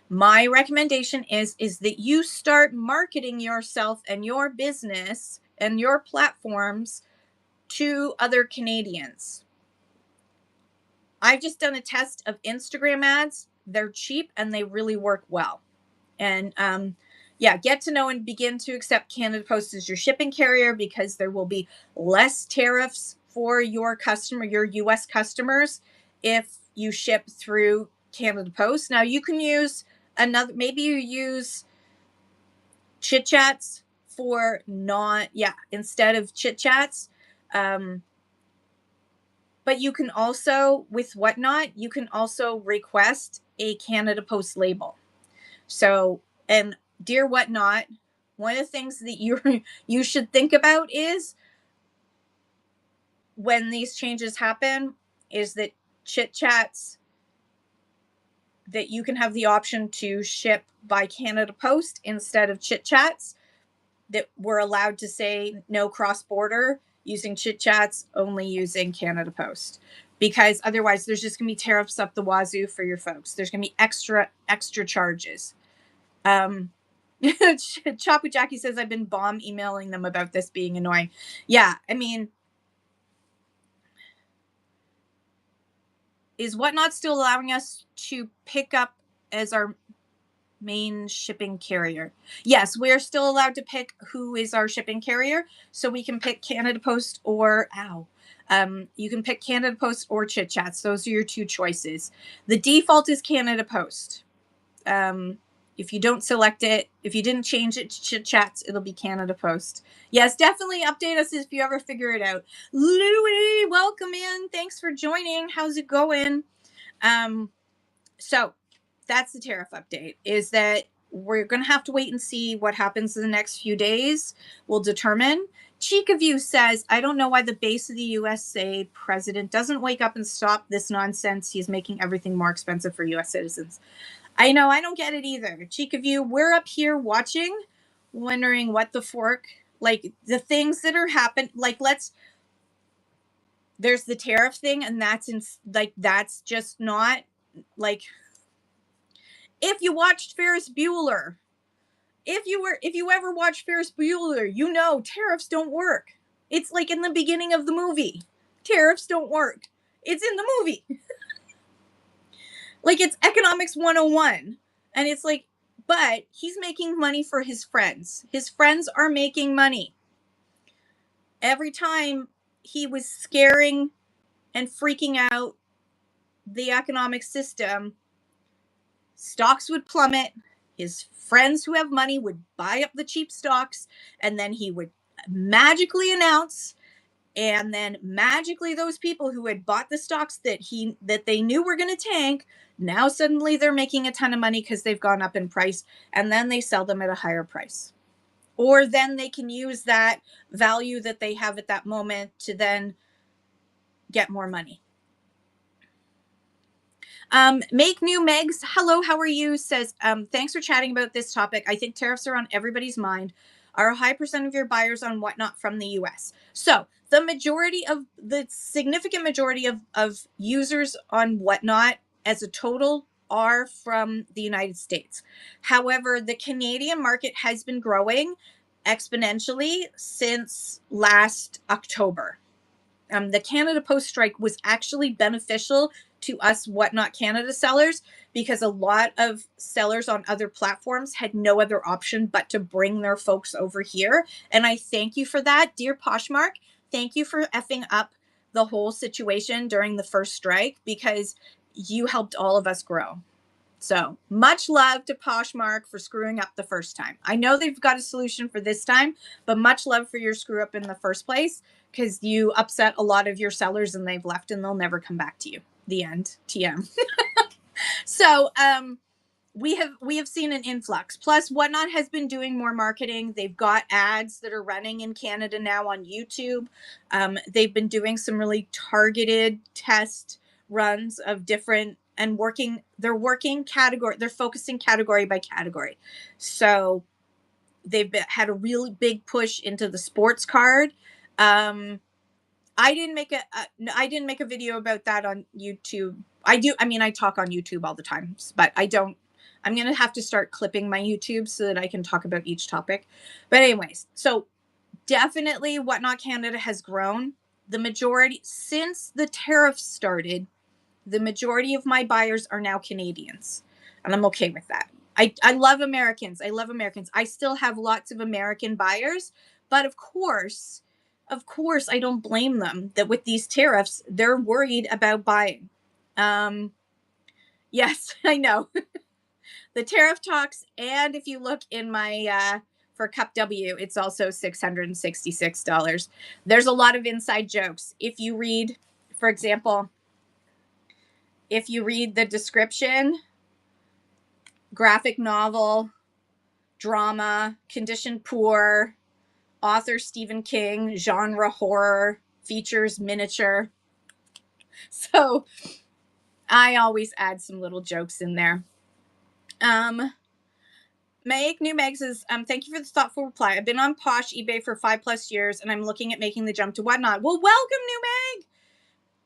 [SPEAKER 1] My recommendation is that you start marketing yourself and your business and your platforms to other Canadians. I've just done a test of Instagram ads. They're cheap and they really work well. And get to know and begin to accept Canada Post as your shipping carrier, because there will be less tariffs for your US customers, if you ship through Canada Post. Now you can use maybe you use Chit Chats instead of Chit Chats. But you can also, with Whatnot, you can also request a Canada Post label. So, and dear Whatnot, one of the things that you should think about is, when these changes happen, is that Chit Chats, that you can have the option to ship by Canada Post instead of Chit Chats, that we're allowed to say no cross-border using Chit Chats, only using Canada Post. Because otherwise there's just going to be tariffs up the wazoo for your folks. There's going to be extra charges. Chop with Jackie says, I've been bomb emailing them about this being annoying. Yeah, I mean, is Whatnot still allowing us to pick up as our Main shipping carrier. Yes, we're still allowed to pick who is our shipping carrier. So we can pick Canada Post or you can pick Canada Post or Chit Chats. Those are your two choices. The default is Canada Post. If you don't select it, if you didn't change it to Chit Chats, it'll be Canada Post. Yes, definitely update us if you ever figure it out. Louie, welcome in. Thanks for joining. How's it going? So that's the tariff update, is that we're going to have to wait and see what happens in the next few days. We'll determine. Chica View says, I don't know why the base of the USA president doesn't wake up and stop this nonsense. He's making everything more expensive for US citizens. I know, I don't get it either. Chica View, we're up here watching, wondering what the fork, like the things that are happening, like there's the tariff thing, and that's just not, like, if you watched Ferris Bueller, if you ever watched Ferris Bueller, you know tariffs don't work. It's like in the beginning of the movie. Tariffs don't work. It's in the movie. Like, it's economics 101. And it's like, but he's making money for his friends. His friends are making money. Every time he was scaring and freaking out the economic system, stocks would plummet. His friends who have money would buy up the cheap stocks, and then he would magically announce, and then magically those people who had bought the stocks that they knew were going to tank, now suddenly they're making a ton of money because they've gone up in price, and then they sell them at a higher price. Or then they can use that value that they have at that moment to then get more money. Make New Megs, hello, how are you? Says, thanks for chatting about this topic. I think tariffs are on everybody's mind. Are a high percent of your buyers on Whatnot from the US? So the significant majority of users on Whatnot as a total are from the United States. However, the Canadian market has been growing exponentially since last October. The Canada Post strike was actually beneficial to us Whatnot Canada sellers, because a lot of sellers on other platforms had no other option but to bring their folks over here. And I thank you for that, dear Poshmark. Thank you for effing up the whole situation during the first strike, because you helped all of us grow. So much love to Poshmark for screwing up the first time. I know they've got a solution for this time, but much love for your screw up in the first place, because you upset a lot of your sellers and they've left and they'll never come back to you. The end. TM. So we have seen an influx. Plus, Whatnot has been doing more marketing. They've got ads that are running in Canada now on YouTube. They've been doing some really targeted test runs of different and they're focusing category by category. So they've had a really big push into the sports card. I didn't make a video about that on YouTube. I talk on YouTube all the time, but I'm going to have to start clipping my YouTube so that I can talk about each topic. But anyways, so definitely Whatnot Canada has grown. The majority, since the tariffs started, the majority of my buyers are now Canadians, and I'm okay with that. I love Americans. I still have lots of American buyers, but of course, I don't blame them that with these tariffs, they're worried about buying. Yes, I know. The tariff talks, and if you look in my for Cup W, it's also $666. There's a lot of inside jokes. If you read, for example, the description, graphic novel, drama, condition poor, author Stephen King, genre horror, features miniature. So I always add some little jokes in there. Make New Megs says, thank you for the thoughtful reply. I've been on Posh eBay for 5+ years, and I'm looking at making the jump to Whatnot. Well, welcome, New Meg.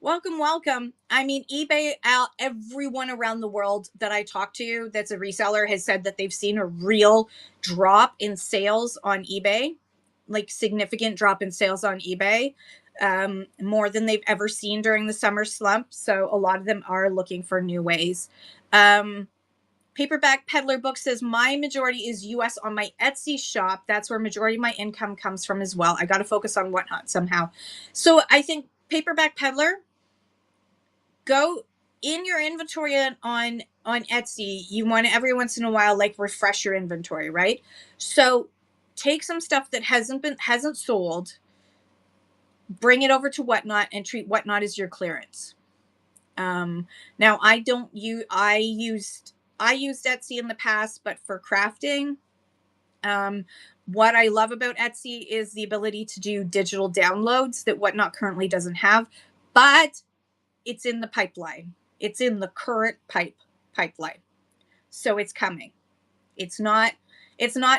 [SPEAKER 1] Welcome. I mean, eBay, everyone around the world that I talk to that's a reseller has said that they've seen a real drop in sales on eBay, like significant drop in sales on eBay, more than they've ever seen during the summer slump. So a lot of them are looking for new ways. Paperback Peddler Book says my majority is US on my Etsy shop. That's where majority of my income comes from as well. I got to focus on Whatnot somehow. So I think Paperback Peddler, go in your inventory on Etsy. You want to every once in a while like refresh your inventory, right? So take some stuff that hasn't sold, bring it over to Whatnot, and treat Whatnot as your clearance. Now I used Etsy in the past, but for crafting, what I love about Etsy is the ability to do digital downloads that Whatnot currently doesn't have, but it's in the pipeline. It's in the current pipeline. So it's coming. It's not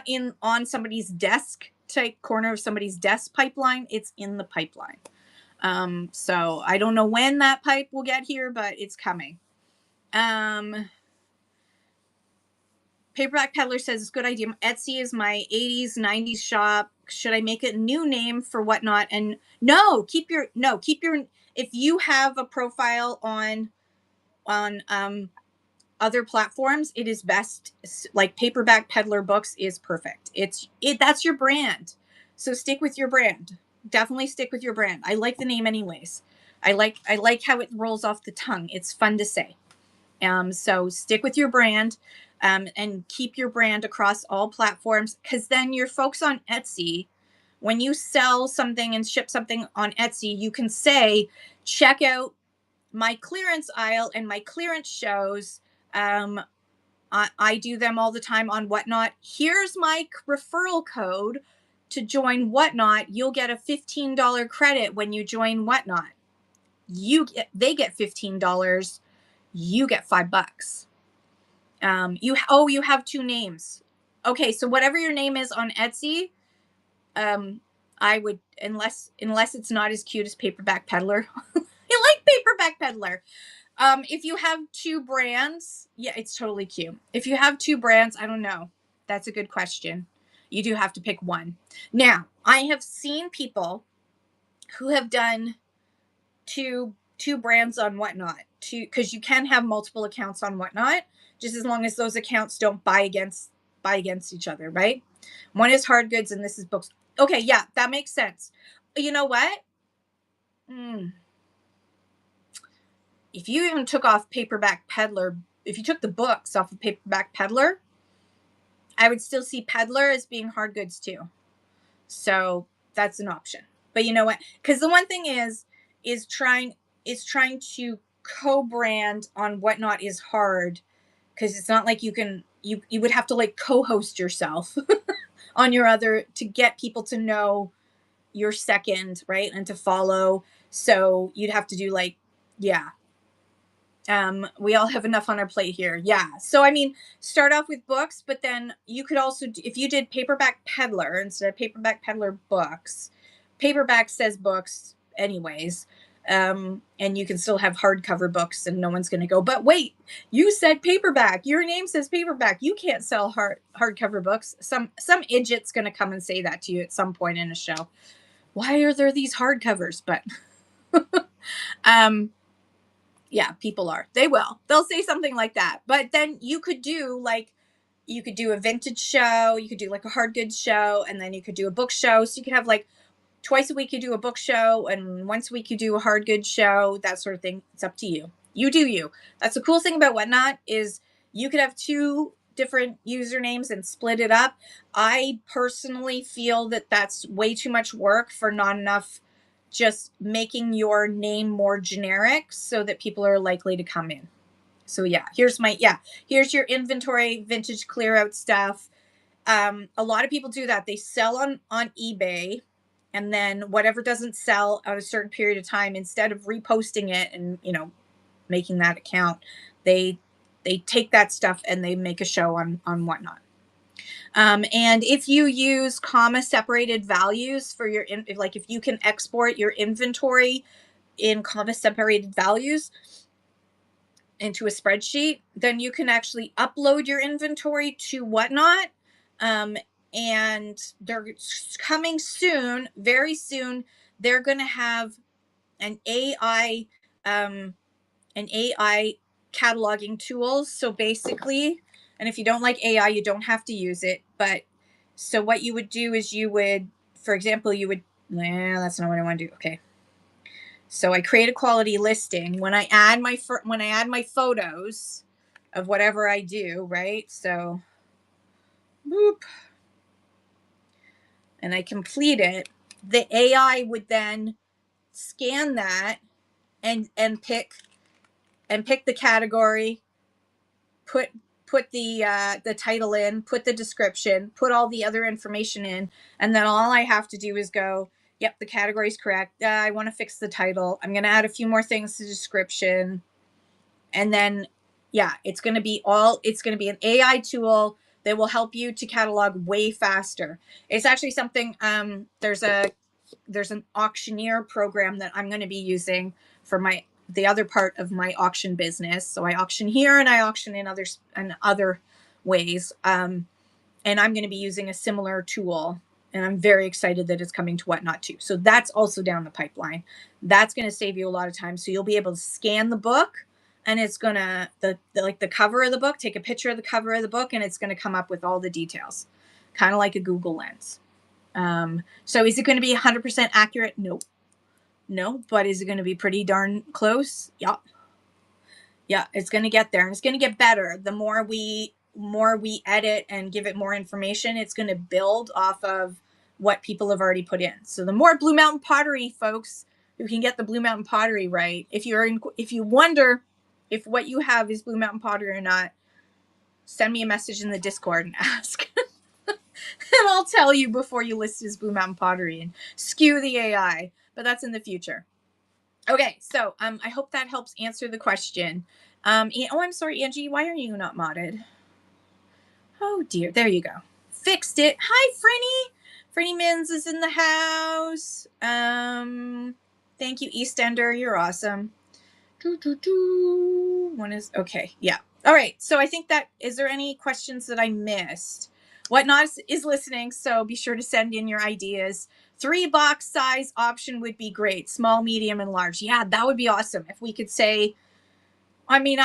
[SPEAKER 1] in on somebody's desk type corner of somebody's desk pipeline. It's in the pipeline. So I don't know when that pipe will get here, but it's coming. Paperback Peddler says it's a good idea. Etsy is my 80s, 90s shop. Should I make a new name for Whatnot? And keep your, if you have a profile on other platforms, it is best. Like Paperback Peddler Books is perfect. That's your brand. So stick with your brand. Definitely stick with your brand. I like the name anyways. I like how it rolls off the tongue. It's fun to say. So stick with your brand, and keep your brand across all platforms, because then your folks on Etsy, when you sell something and ship something on Etsy, you can say, check out my clearance aisle and my clearance shows. I do them all the time on Whatnot. Here's my referral code to join Whatnot. You'll get a $15 credit when you join Whatnot. They get $15. You get $5. You have two names. Okay, so whatever your name is on Etsy, I would, unless it's not as cute as Paperback Peddler. I like Paperback Peddler. If you have two brands, yeah, it's totally cute. If you have two brands, I don't know. That's a good question. You do have to pick one. Now, I have seen people who have done two brands on Whatnot, because you can have multiple accounts on Whatnot, just as long as those accounts don't buy against each other, right? One is hard goods and this is books. Okay, yeah, that makes sense. You know what? If you even took off Paperback Peddler, if you took the books off of Paperback Peddler, I would still see Peddler as being hard goods too. So that's an option. But you know what? Because the one thing is trying to co-brand on Whatnot is hard, because it's not like you would have to like co-host yourself on your other to get people to know your second, right, and to follow. So you'd have to do like, yeah. We all have enough on our plate here. Yeah. So, I mean, start off with books, but then you could also, if you did Paperback Peddler instead of Paperback Peddler Books, Paperback says books anyways. And you can still have hardcover books and no one's going to go, but wait, you said paperback, your name says Paperback. You can't sell hardcover books. Some idiot's going to come and say that to you at some point in a show. Why are there these hardcovers? But, yeah, people are. They'll say something like that. But then you could do a vintage show, you could do like a hard goods show, and then you could do a book show. So you could have like twice a week you do a book show, and once a week you do a hard goods show, that sort of thing. It's up to you. You do you. That's the cool thing about Whatnot, is you could have two different usernames and split it up. I personally feel that that's way too much work for not enough just making your name more generic so that people are likely to come in. So yeah, here's your inventory, vintage clear out stuff. A lot of people do that. They sell on eBay, and then whatever doesn't sell at a certain period of time, instead of reposting it and, making that account, they take that stuff and they make a show on Whatnot. And if you use comma separated values for your, if you can export your inventory in comma separated values into a spreadsheet, then you can actually upload your inventory to Whatnot. And they're coming soon, very soon. They're going to have an AI cataloging tool. So basically, And if you don't like AI, you don't have to use it. But so what you would do is you would, for example, you would, nah, that's not what I want to do. Okay. So I create a quality listing. When I add my photos of whatever I do, right? So boop, and I complete it, the AI would then scan that and pick the category, put the title in, put the description, put all the other information in, and then all I have to do is go, yep, the category is correct. I want to fix the title. I'm going to add a few more things to the description. And then, yeah, it's going to be an AI tool that will help you to catalog way faster. It's actually something, there's an auctioneer program that I'm going to be using for the other part of my auction business. So I auction here and I auction in other ways. And I'm going to be using a similar tool, and I'm very excited that it's coming to Whatnot too. So that's also down the pipeline. That's going to save you a lot of time. So you'll be able to scan the book, and it's going to, the cover of the book, take a picture of the cover of the book, and it's going to come up with all the details, kind of like a Google Lens. So is it going to be 100% accurate? No, but is it going to be pretty darn close? Yeah, it's going to get there, and it's going to get better. The more we edit and give it more information, it's going to build off of what people have already put in. So the more Blue Mountain Pottery folks who can get the Blue Mountain Pottery right, if you wonder if what you have is Blue Mountain Pottery or not, send me a message in the Discord and ask. And I'll tell you before you list as Blue Mountain Pottery and skew the AI, but that's in the future. Okay, so I hope that helps answer the question. I'm sorry, Angie, why are you not modded? Oh dear, there you go. Fixed it. Hi, Frenny. Frenny Mins is in the house. Thank you, Eastender. You're awesome. One is okay. Yeah. All right. So I think is there any questions that I missed? Whatnot is listening, so be sure to send in your ideas. 3 box size option would be great. Small, medium, and large. Yeah, that would be awesome. If we could say, I mean,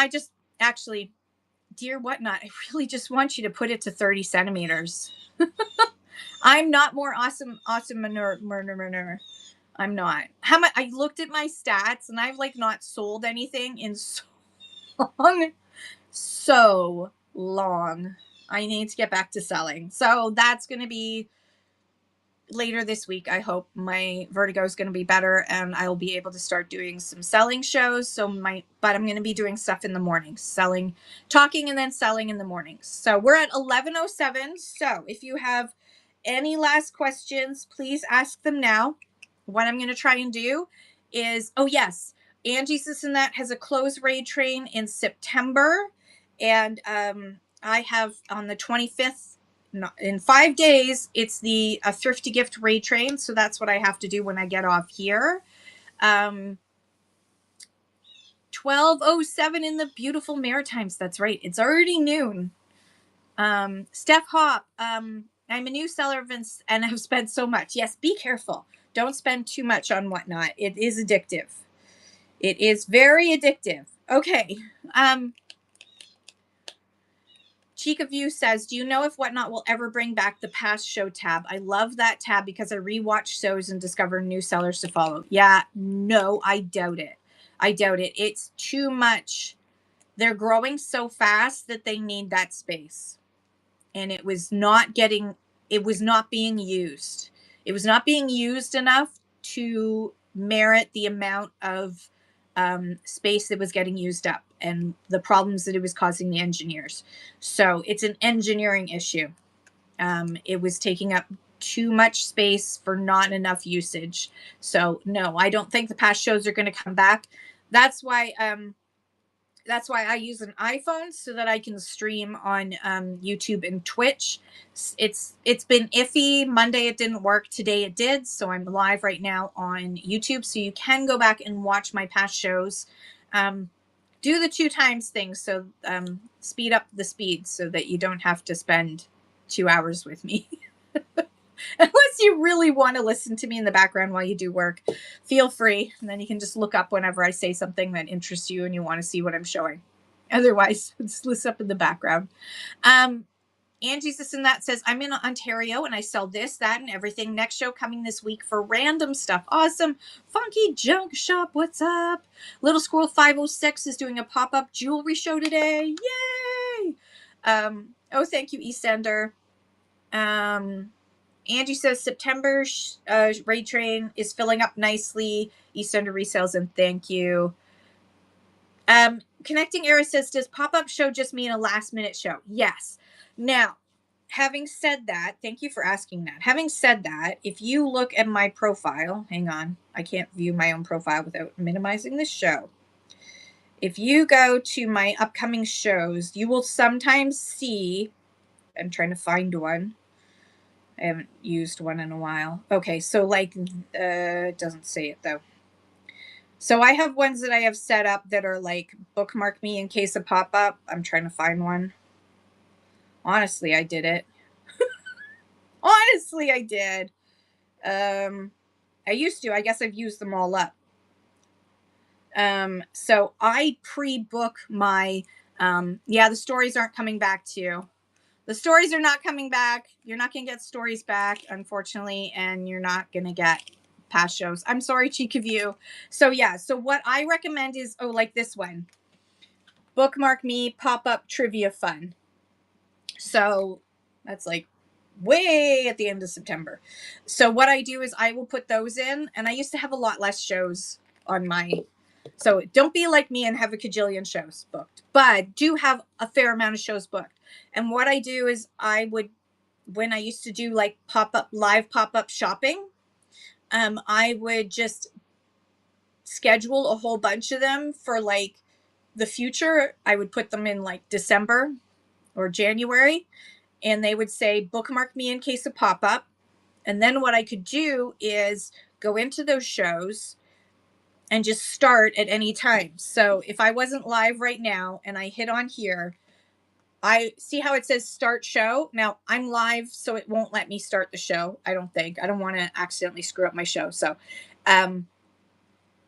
[SPEAKER 1] dear Whatnot, I really just want you to put it to 30 centimeters. I'm not more awesome. I'm not. How much? I looked at my stats, and I've not sold anything in so long. I need to get back to selling. So that's going to be later this week. I hope my vertigo is going to be better and I'll be able to start doing some selling shows. But I'm going to be doing stuff in the mornings, talking and then selling in the mornings. So we're at 11:07. So if you have any last questions, please ask them now. What I'm going to try and do is, oh yes, Angie's This and That has a closed raid train in September. And I have on the 25th, in 5 days, it's a thrifty gift raid train. So that's what I have to do when I get off here. 12:07 in the beautiful Maritimes. That's right. It's already noon. Steph Hop, I'm a new seller and have spent so much. Yes, be careful. Don't spend too much on Whatnot. It is addictive. It is very addictive. Okay. Chica View says, do you know if Whatnot will ever bring back the past show tab? I love that tab because I rewatch shows and discover new sellers to follow. Yeah, no, I doubt it. It's too much. They're growing so fast that they need that space. And it was not being used. It was not being used enough to merit the amount of space that was getting used up and the problems that it was causing the engineers. So it's an engineering issue. It was taking up too much space for not enough usage. So no, I don't think the past shows are going to come back. That's why I use an iPhone so that I can stream on YouTube and Twitch. It's been iffy. Monday it didn't work. Today it did. So I'm live right now on YouTube. So you can go back and watch my past shows. Do the 2 times thing. So speed up the speed so that you don't have to spend 2 hours with me. Unless you really want to listen to me in the background while you do work, feel free. And then you can just look up whenever I say something that interests you and you want to see what I'm showing. Otherwise, it's this up in the background. Angie's this and that says, I'm in Ontario and I sell this, that, and everything. Next show coming this week for random stuff. Awesome. Funky Junk Shop, what's up? Little Squirrel 506 is doing a pop-up jewelry show today. Yay! Oh, thank you, Eastender. Angie says September raid train is filling up nicely. Eastender resales, and thank you. Connecting Era says, does pop-up show just mean a last-minute show? Yes. Now, having said that, thank you for asking that. Having said that, if you look at my profile, hang on, I can't view my own profile without minimizing the show. If you go to my upcoming shows, you will sometimes see, I'm trying to find one. I haven't used one in a while. Okay, so like, it doesn't say it though. So I have ones that I have set up that are like bookmark me in case of pop-up. I'm trying to find one. Honestly, I did it. Honestly, I did. I used to. I guess I've used them all up. So I pre-book my, the stories aren't coming back to you. The stories are not coming back. You're not going to get stories back, unfortunately, and you're not going to get past shows. I'm sorry, Cheek of You. So yeah, so what I recommend is, like this one. Bookmark me, pop-up trivia fun. So that's like way at the end of September. So what I do is I will put those in, and I used to have a lot less shows on my, so don't be like me and have a cajillion shows booked, but do have a fair amount of shows booked. And what I do is I would, when I used to do like live pop-up shopping, I would just schedule a whole bunch of them for like the future. I would put them in like December or January, and they would say, bookmark me in case of pop-up. And then what I could do is go into those shows and just start at any time. So if I wasn't live right now and I hit on here, I see how it says start show. Now I'm live, so it won't let me start the show. I don't want to accidentally screw up my show. So,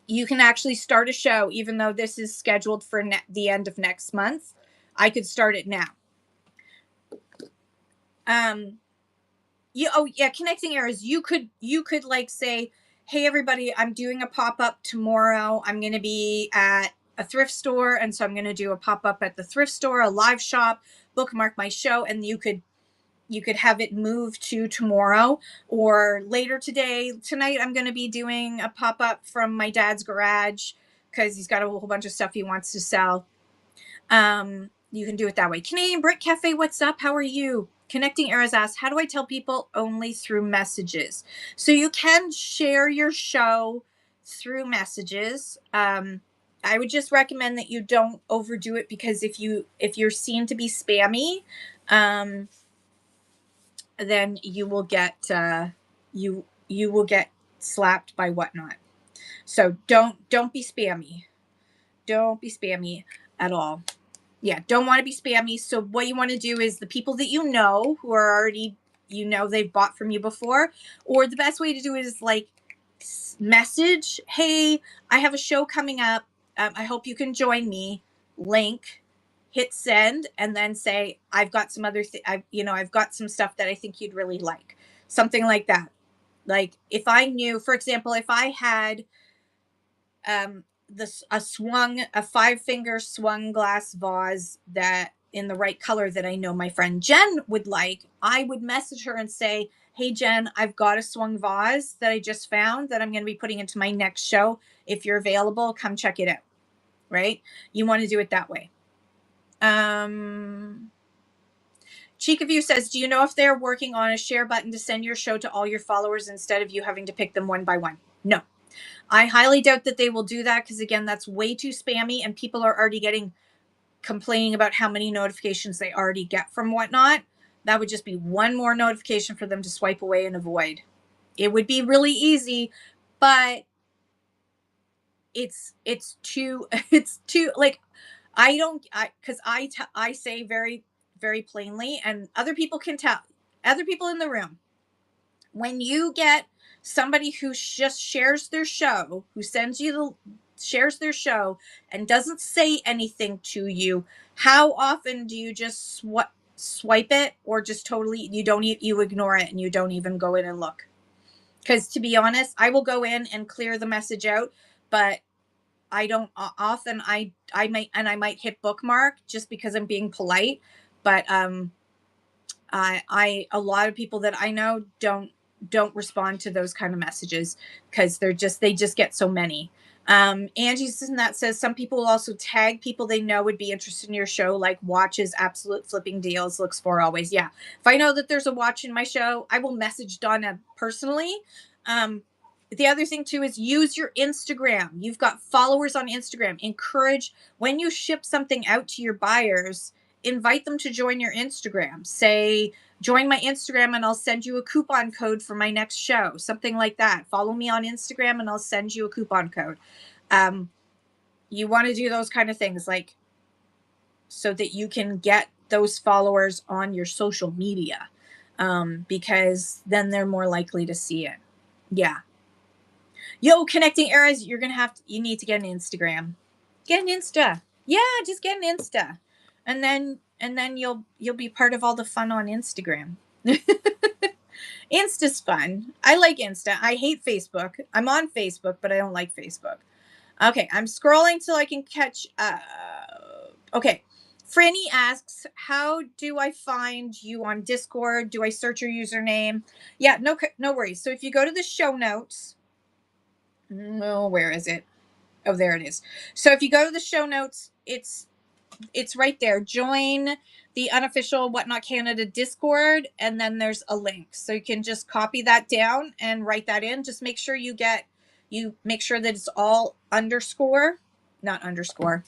[SPEAKER 1] you can actually start a show, even though this is scheduled for the end of next month. I could start it now. Connecting errors. You could like say, hey everybody, I'm doing a pop-up tomorrow. I'm going to be at a thrift store, and so I'm going to do a pop-up at the thrift store, a live shop, bookmark my show, and you could have it move to tomorrow or later tonight. I'm going to be doing a pop-up from my dad's garage because he's got a whole bunch of stuff he wants to sell. You can do it that way. Canadian Brick Cafe, what's up? How are you? Connecting Eras asks, how do I tell people? Only through messages. So you can share your show through messages. I would just recommend that you don't overdo it, because if you're seen to be spammy, then you will get you will get slapped by Whatnot. So don't be spammy. Don't be spammy at all. Yeah, don't want to be spammy. So what you want to do is the people that you know who are already, they've bought from you before, or the best way to do it is like message, hey, I have a show coming up. I hope you can join me. Link, hit send, and then say, I've got some other I've got some stuff that I think you'd really like. Something like that. Like if I knew, for example, if I had a 5-finger swung glass vase that in the right color that I know my friend Jen would like, I would message her and say, hey Jen, I've got a swung vase that I just found that I'm going to be putting into my next show. If you're available, come check it out. Right? You want to do it that way. Cheek of You says, do you know if they're working on a share button to send your show to all your followers instead of you having to pick them one by one? No. I highly doubt that they will do that, because again, that's way too spammy, and people are already complaining about how many notifications they already get from Whatnot. That would just be one more notification for them to swipe away and avoid. It would be really easy, but it's too like, because I say very, very plainly, and other people can tell, other people in the room, when you get somebody who just shares their show, who sends you shares their show and doesn't say anything to you, how often do you just swipe it, or just totally you ignore it and you don't even go in and look? Because to be honest, I will go in and clear the message out, but I don't often. I might hit bookmark just because I'm being polite, but I a lot of people that I know don't respond to those kind of messages because they just get so many. Angie's in that says some people will also tag people they know would be interested in your show, like watches, absolute flipping deals, looks for always. Yeah, if I know that there's a watch in my show, I will message Donna personally. The other thing too is use your Instagram. You've got followers on Instagram. Encourage when you ship something out to your buyers, invite them to join your Instagram. Say, join my Instagram and I'll send you a coupon code for my next show. Something like that. Follow me on Instagram and I'll send you a coupon code. You want to do those kind of things, like, so that you can get those followers on your social media, because then they're more likely to see it. Yeah. Yo, connecting eras, you need to get an Instagram. Get an Insta. Yeah, just get an Insta. And then you'll be part of all the fun on Instagram. Insta's fun. I like Insta. I hate Facebook. I'm on Facebook, but I don't like Facebook. Okay, I'm scrolling till I can catch okay. Franny asks, how do I find you on Discord? Do I search your username? Yeah, no worries. So if you go to the show notes, where is it? Oh, there it is. So if you go to the show notes, it's right there. Join the unofficial Whatnot Canada Discord, and then there's a link. So you can just copy that down and write that in. Just make sure you make sure that it's all not underscore,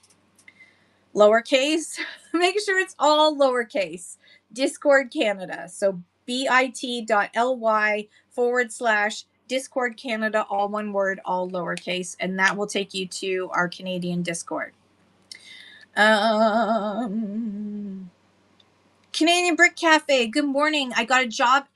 [SPEAKER 1] lowercase. Make sure it's all lowercase. Discord Canada. So bit.ly/Discord Canada, all one word, all lowercase, and that will take you to our Canadian Discord. Canadian Brick Cafe. Good morning. I got a job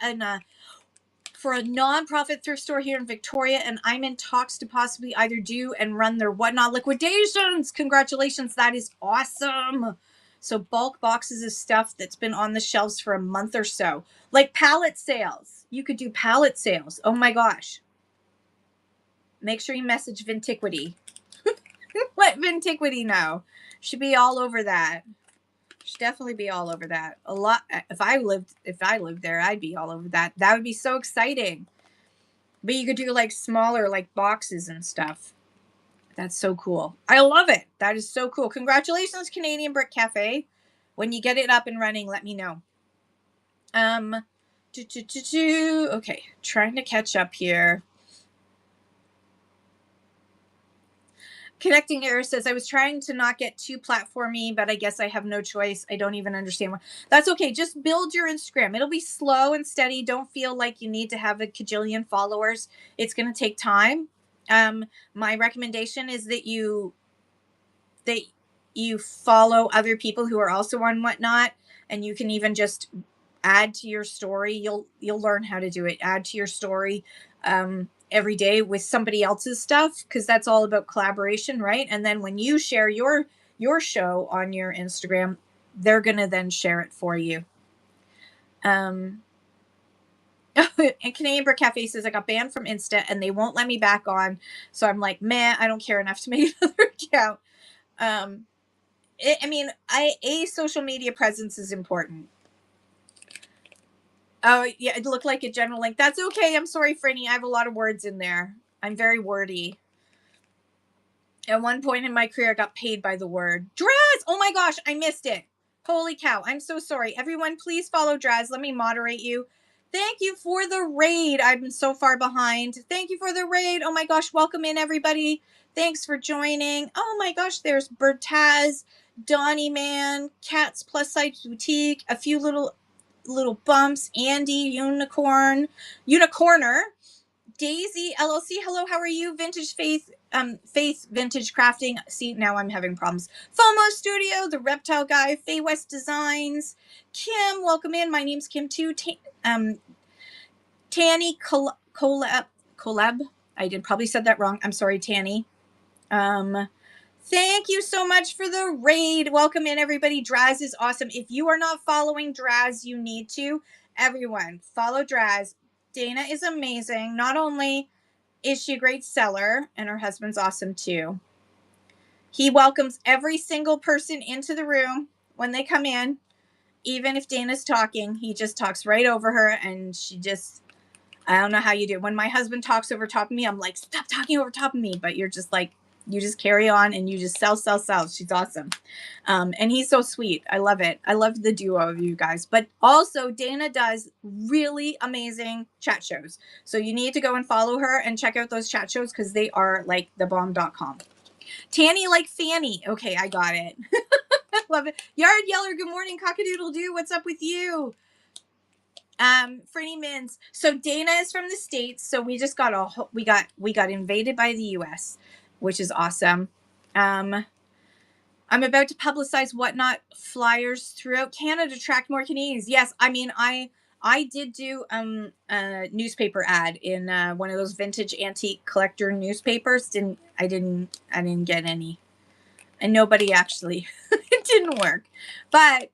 [SPEAKER 1] for a nonprofit thrift store here in Victoria, and I'm in talks to possibly either do and run their Whatnot liquidations. Congratulations. That is awesome. So bulk boxes of stuff that's been on the shelves for a month or so, like pallet sales. You could do pallet sales. Oh my gosh. Make sure you message Vintiquity. Let Vintiquity know. Should be all over that. Should definitely be all over that. A lot. If I lived there, I'd be all over that. That would be so exciting. But you could do like smaller, like boxes and stuff. That's so cool. I love it. That is so cool. Congratulations, Canadian Brick Cafe. When you get it up and running, let me know. Okay, trying to catch up here. Connecting Error says, I was trying to not get too platformy, but I guess I have no choice. I don't even understand why. That's okay. Just build your Instagram. It'll be slow and steady. Don't feel like you need to have a cajillion followers. It's going to take time. My recommendation is that you follow other people who are also on Whatnot, and you can even just add to your story. You'll learn how to do it. Add to your story every day with somebody else's stuff, because that's all about collaboration, right? And then when you share your show on your Instagram, they're gonna then share it for you. And Canadian Brick Cafe says, I got banned from Insta and they won't let me back on, so I'm like, man, I don't care enough to make another account. A social media presence is important. Oh, yeah, it looked like a general link. That's okay. I'm sorry, Franny. I have a lot of words in there. I'm very wordy. At one point in my career, I got paid by the word. Draz! Oh my gosh, I missed it. Holy cow. I'm so sorry. Everyone, please follow Draz. Let me moderate you. Thank you for the raid. I've been so far behind. Thank you for the raid. Oh my gosh, welcome in, everybody. Thanks for joining. Oh my gosh, there's Bertaz, Donnie Man, Cats Plus Size Boutique, a few little bumps, Andy, Unicorner, Daisy LLC. Hello, how are you? Vintage Faith Vintage Crafting. See, now I'm having problems. FOMO Studio, the Reptile Guy, Faye West Designs, Kim, welcome in. My name's Kim too. Tanny Collab. I did probably said that wrong. I'm sorry, Tanny. Thank you so much for the raid. Welcome in, everybody. Draz is awesome. If you are not following Draz, you need to. Everyone, follow Draz. Dana is amazing. Not only is she a great seller, and her husband's awesome too. He welcomes every single person into the room when they come in. Even if Dana's talking, he just talks right over her, and she just, I don't know how you do. When my husband talks over top of me, I'm like, stop talking over top of me. But you're just like, you just carry on and you just sell. She's awesome. And he's so sweet. I love it. I love the duo of you guys. But also, Dana does really amazing chat shows. So you need to go and follow her and check out those chat shows because they are like thebomb.com. Tanny like Fanny. Okay, I got it. I love it. Yard Yeller, good morning. Cockadoodle Doo, what's up with you? Franny Mins. So Dana is from the States, so we just got we got invaded by the US, which is awesome. I'm about to publicize Whatnot flyers throughout Canada to attract more Canadians. Yes, I mean I did do a newspaper ad in one of those vintage antique collector newspapers. I didn't get any. And nobody actually it didn't work. But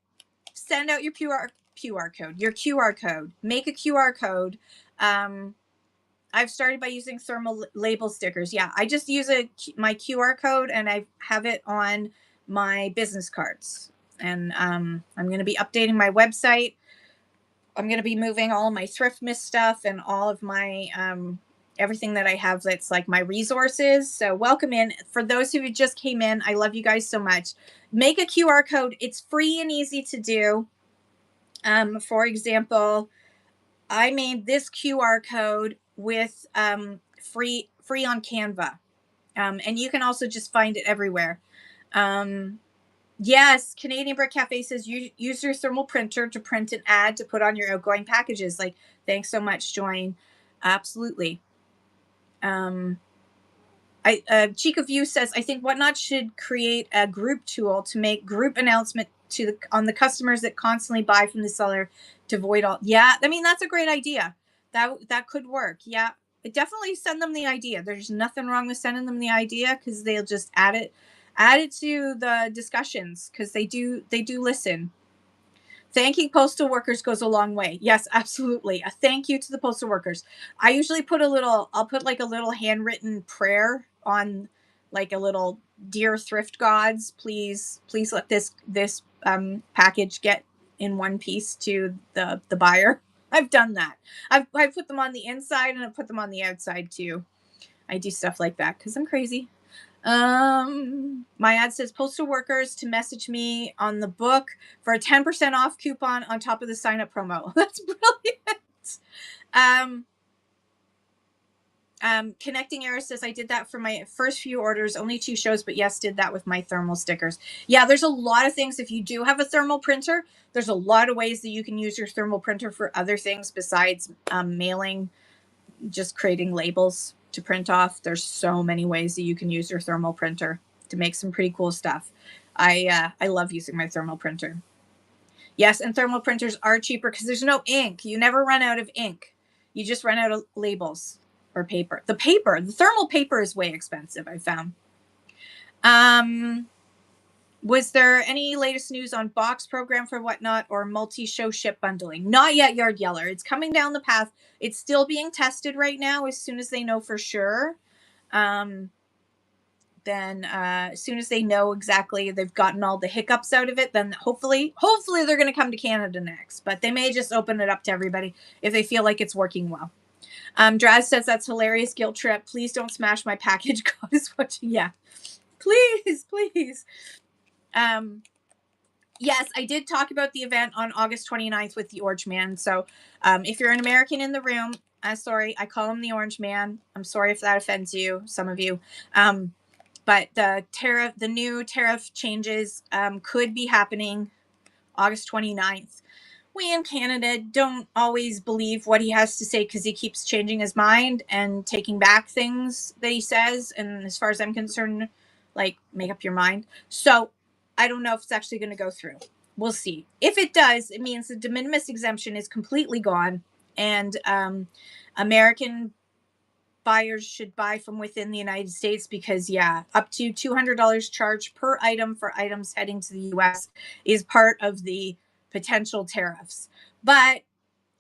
[SPEAKER 1] send out your QR code, your QR code. Make a QR code. I've started by using thermal label stickers. Yeah, I just use my QR code and I have it on my business cards. And I'm going to be updating my website. I'm going to be moving all of my Thrift Miss stuff and all of my everything that I have that's like my resources. So welcome in. For those who just came in, I love you guys so much. Make a QR code. It's free and easy to do. For example, I made this QR code with free on Canva. And you can also just find it everywhere. Yes, Canadian Brick Cafe says use your thermal printer to print an ad to put on your outgoing packages. Like, thanks so much, Join. Absolutely. Chica View says, I think Whatnot should create a group tool to make group announcement on the customers that constantly buy from the seller to avoid all. Yeah, I mean, that's a great idea. That could work. Yeah, definitely send them the idea. There's nothing wrong with sending them the idea because they'll just add it to the discussions because they do listen. Thanking postal workers goes a long way. Yes, absolutely. A thank you to the postal workers. I usually I'll put like a little handwritten prayer on like a little, dear thrift gods, please let this package get in one piece to the buyer. I've done that. I've put them on the inside and I've put them on the outside too. I do stuff like that because I'm crazy. My ad says postal workers to message me on the book for a 10% off coupon on top of the sign up promo. That's brilliant. Connecting Era says I did that for my first few orders, only 2 shows, but yes, did that with my thermal stickers. Yeah, there's a lot of things. If you do have a thermal printer, there's a lot of ways that you can use your thermal printer for other things besides mailing, just creating labels to print off. There's so many ways that you can use your thermal printer to make some pretty cool stuff. I love using my thermal printer. Yes, and thermal printers are cheaper because there's no ink. You never run out of ink. You just run out of labels or paper. The thermal paper is way expensive, I found. Was there any latest news on box program for Whatnot or multi-show ship bundling? Not yet, Yard Yeller. It's coming down the path. It's still being tested right now. As soon as they know for sure, then as soon as they know exactly they've gotten all the hiccups out of it, then hopefully they're going to come to Canada next. But they may just open it up to everybody if they feel like it's working well. Draz says that's hilarious guilt trip. Please don't smash my package. God is watching. Yeah, please. Yes, I did talk about the event on August 29th with the Orange Man. So if you're an American in the room, sorry, I call him the Orange Man. I'm sorry if that offends you, some of you. But the new tariff changes could be happening August 29th. We in Canada don't always believe what he has to say because he keeps changing his mind and taking back things that he says. And as far as I'm concerned, like, make up your mind. So I don't know if it's actually going to go through. We'll see. If it does, it means the de minimis exemption is completely gone. And American buyers should buy from within the United States because, yeah, up to $200 charged per item for items heading to the US is part of the potential tariffs. But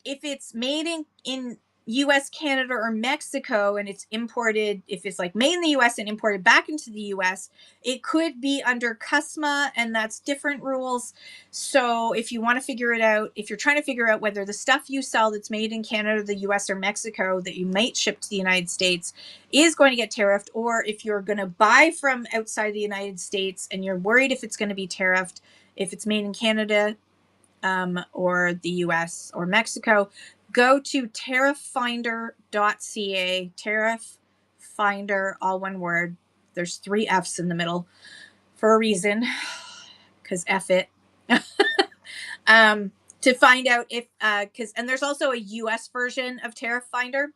[SPEAKER 1] if it's made in US, Canada, or Mexico, and it's imported, if it's like made in the US and imported back into the US, it could be under CUSMA, and that's different rules. So if you want to figure it out, if you're trying to figure out whether the stuff you sell that's made in Canada, the US, or Mexico that you might ship to the United States is going to get tariffed, or if you're going to buy from outside the United States and you're worried if it's going to be tariffed, if it's made in Canada, or the US or Mexico, go to tarifffinder.ca. Tariff Finder, all one word. There's 3 F's in the middle for a reason, because F it. To find out if, and there's also a US version of Tariff Finder,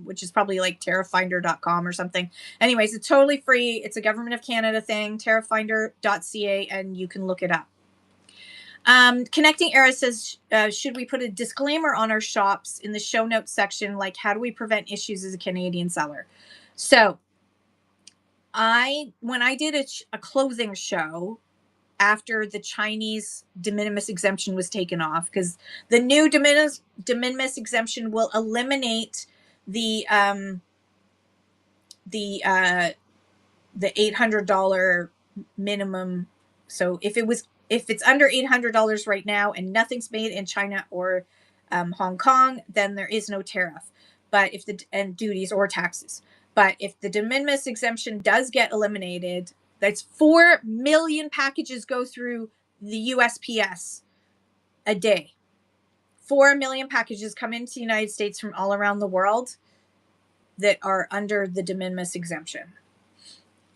[SPEAKER 1] which is probably like tarifffinder.com or something. Anyways, it's totally free. It's a Government of Canada thing, tarifffinder.ca, and you can look it up. Connecting Era says, should we put a disclaimer on our shops in the show notes section? Like, how do we prevent issues as a Canadian seller? So when I did a clothing show after the Chinese de minimis exemption was taken off, because the new de minimis exemption will eliminate the $800 minimum. So if it's under $800 right now and nothing's made in China or Hong Kong, then there is no tariff. But and duties or taxes. But if the de minimis exemption does get eliminated, that's 4 million packages go through the USPS a day. 4 million packages come into the United States from all around the world that are under the de minimis exemption.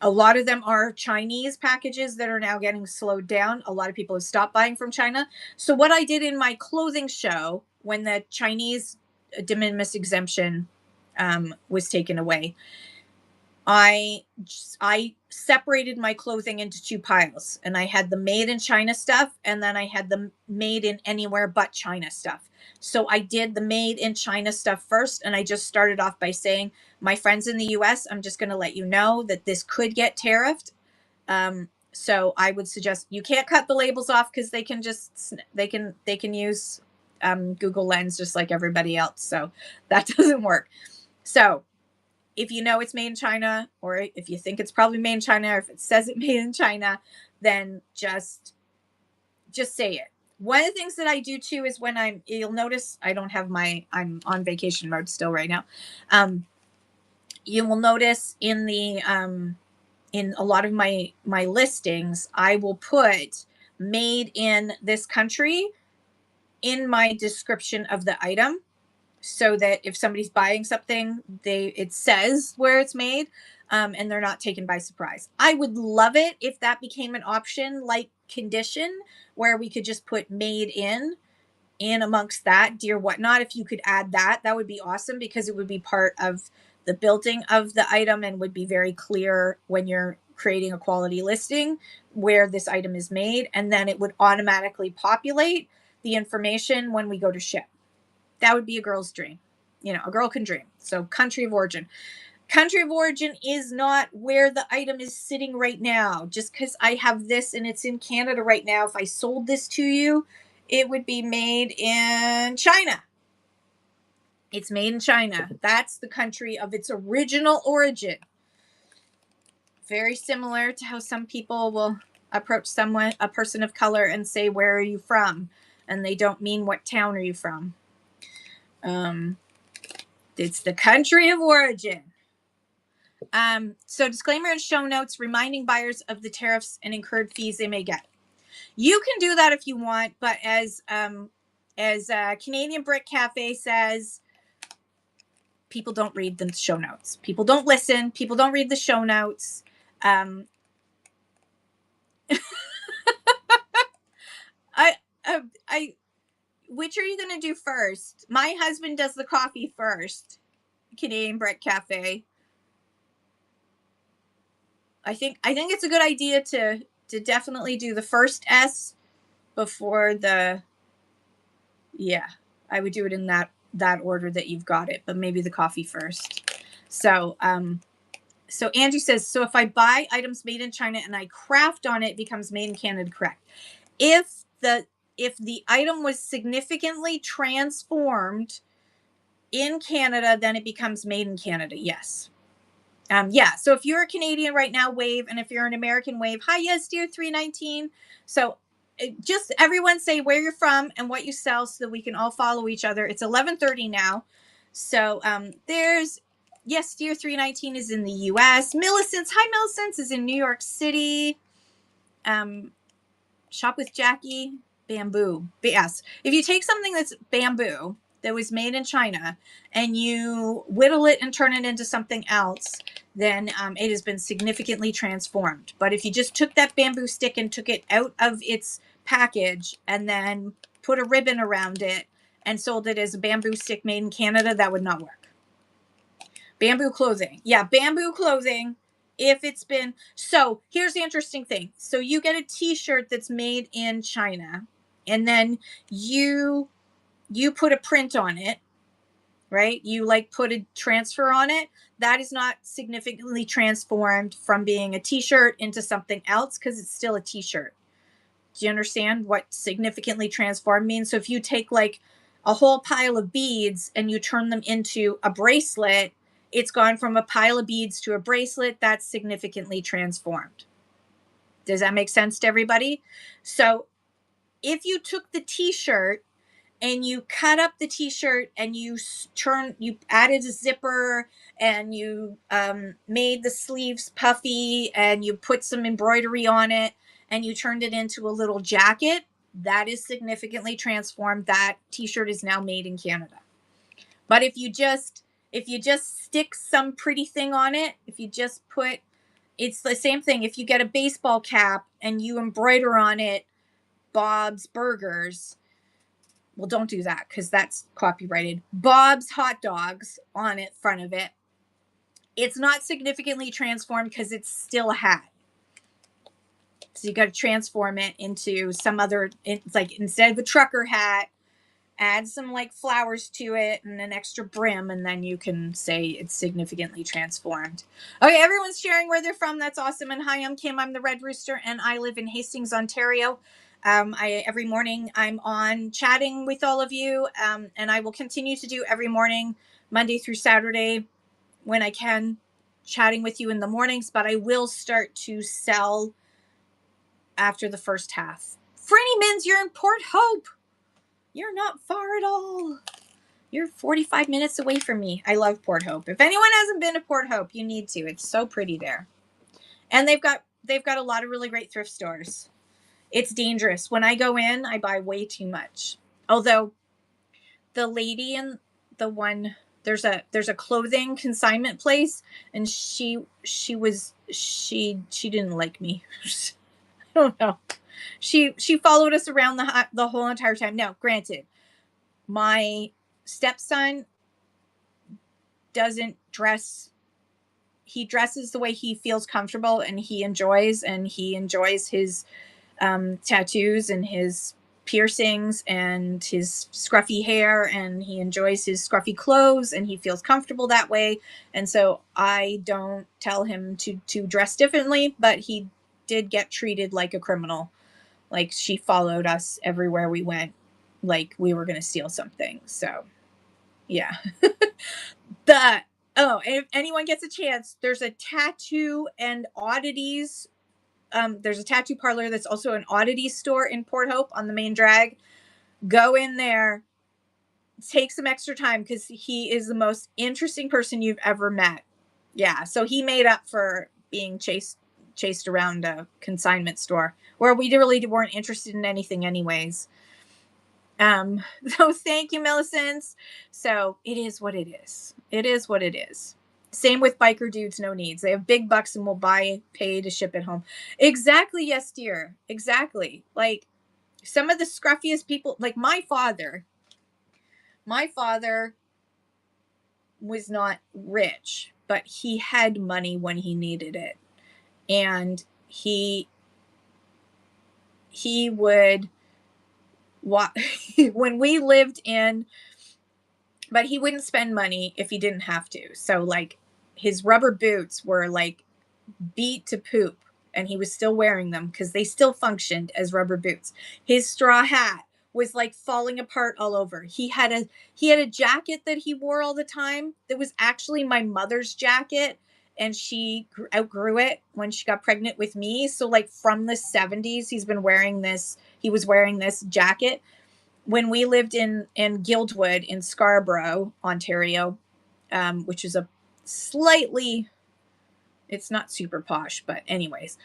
[SPEAKER 1] A lot of them are Chinese packages that are now getting slowed down. A lot of people have stopped buying from China. So what I did in my clothing show when the Chinese de minimis exemption was taken away, I separated my clothing into 2 piles, and I had the made in China stuff, and then I had the made in anywhere but China stuff. So I did the made in China stuff first, and I just started off by saying, my friends in the US, I'm just going to let you know that this could get tariffed. So I would suggest you can't cut the labels off because they can use Google Lens just like everybody else. So that doesn't work. So if you know it's made in China, or if you think it's probably made in China, or if it says it made in China, then just say it. One of the things that I do too is when you'll notice I don't have I'm on vacation mode still right now. You will notice in a lot of my listings, I will put made in this country in my description of the item, so that if somebody's buying something, it says where it's made, and they're not taken by surprise. I would love it if that became an option, like condition, where we could just put made in amongst that, dear whatnot. If you could add that would be awesome, because it would be part of the building of the item and would be very clear when you're creating a quality listing where this item is made, and then it would automatically populate the information when we go to ship. That would be a girl's dream. A girl can dream. So country of origin. Country of origin is not where the item is sitting right now. Just because I have this and it's in Canada right now, if I sold this to you, it would be made in China. It's made in China. That's the country of its original origin. Very similar to how some people will approach a person of color, and say, where are you from? And they don't mean what town are you from. It's the country of origin. So disclaimer and show notes reminding buyers of the tariffs and incurred fees they may get. You can do that if you want, but as Canadian Brick Cafe says, people don't read the show notes. People don't listen. People don't read the show notes. Which are you going to do first? My husband does the coffee first. Canadian Brick Cafe. I think it's a good idea to definitely do the first S before the. Yeah, I would do it in that order that you've got it, but maybe the coffee first. So, so Angie says, so if I buy items made in China and I craft on it, it becomes made in Canada, correct? If the item was significantly transformed in Canada, then it becomes made in Canada. Yes. Yeah. So if you're a Canadian right now, wave, and if you're an American, wave. Hi, yes, dear 319. So just everyone say where you're from and what you sell so that we can all follow each other. It's 11:30 now. So there's yes, dear 319 is in the US. Millicent's, hi Millicent's is in New York City. Shop with Jackie, bamboo. But yes, if you take something that's bamboo that was made in China and you whittle it and turn it into something else, then it has been significantly transformed. But if you just took that bamboo stick and took it out of its package and then put a ribbon around it and sold it as a bamboo stick made in Canada, that would not work. Bamboo clothing. Yeah, bamboo clothing. If it's been, so here's the interesting thing. So you get a t-shirt that's made in China and then you put a print on it, right? You like put a transfer on it. That is not significantly transformed from being a t-shirt into something else because it's still a t-shirt. Do you understand what significantly transformed means? So if you take like a whole pile of beads and you turn them into a bracelet, it's gone from a pile of beads to a bracelet. That's significantly transformed. Does that make sense to everybody? So if you took the t-shirt and you cut up the t-shirt and you added a zipper and you made the sleeves puffy and you put some embroidery on it and you turned it into a little jacket, that is significantly transformed. That t-shirt is now made in Canada. But if you just stick some pretty thing on it, if you just put, it's the same thing. If you get a baseball cap and you embroider on it Bob's Burgers, well, don't do that because that's copyrighted. Bob's Hot Dogs on it, front of it. It's not significantly transformed because it's still a hat. So you got to transform it into some other, it's like instead of a trucker hat, add some like flowers to it and an extra brim, and then you can say it's significantly transformed. Okay, everyone's sharing where they're from. That's awesome. And hi, I'm Kim. I'm the Red Rooster, and I live in Hastings, Ontario. Every morning I'm on chatting with all of you, and I will continue to do every morning, Monday through Saturday, when I can, chatting with you in the mornings. But I will start to sell after the first half. Franny Mins, you're in Port Hope. You're not far at all. You're 45 minutes away from me. I love Port Hope. If anyone hasn't been to Port Hope, you need to. It's so pretty there. And they've got a lot of really great thrift stores. It's dangerous. When I go in, I buy way too much. Although the lady in the one, there's a clothing consignment place, and she didn't like me. I don't know. She followed us around the whole entire time. Now, granted, my stepson doesn't dress. He dresses the way he feels comfortable and he enjoys his tattoos and his piercings and his scruffy hair, and he enjoys his scruffy clothes and he feels comfortable that way. And so I don't tell him to dress differently, but he did get treated like a criminal. Like, she followed us everywhere we went, like we were going to steal something. So yeah. If anyone gets a chance, there's a tattoo and oddities. There's a tattoo parlor that's also an oddities store in Port Hope on the main drag. Go in there. Take some extra time because he is the most interesting person you've ever met. Yeah, so he made up for being chased around a consignment store where we really weren't interested in anything anyways. So thank you, Millicent. So it is what it is. It is what it is. Same with biker dudes, no needs. They have big bucks and will pay to ship it home. Exactly. Yes, dear. Exactly. Like some of the scruffiest people, like my father was not rich, but he had money when he needed it. And he would, when we lived in, but he wouldn't spend money if he didn't have to. So like his rubber boots were like beat to poop, and he was still wearing them because they still functioned as rubber boots. His straw hat was like falling apart all over. He had a jacket that he wore all the time that was actually my mother's jacket, and she outgrew it when she got pregnant with me. So like from the 70s he was wearing this jacket when we lived in Guildwood in Scarborough, Ontario, which is a slightly, it's not super posh, but anyways,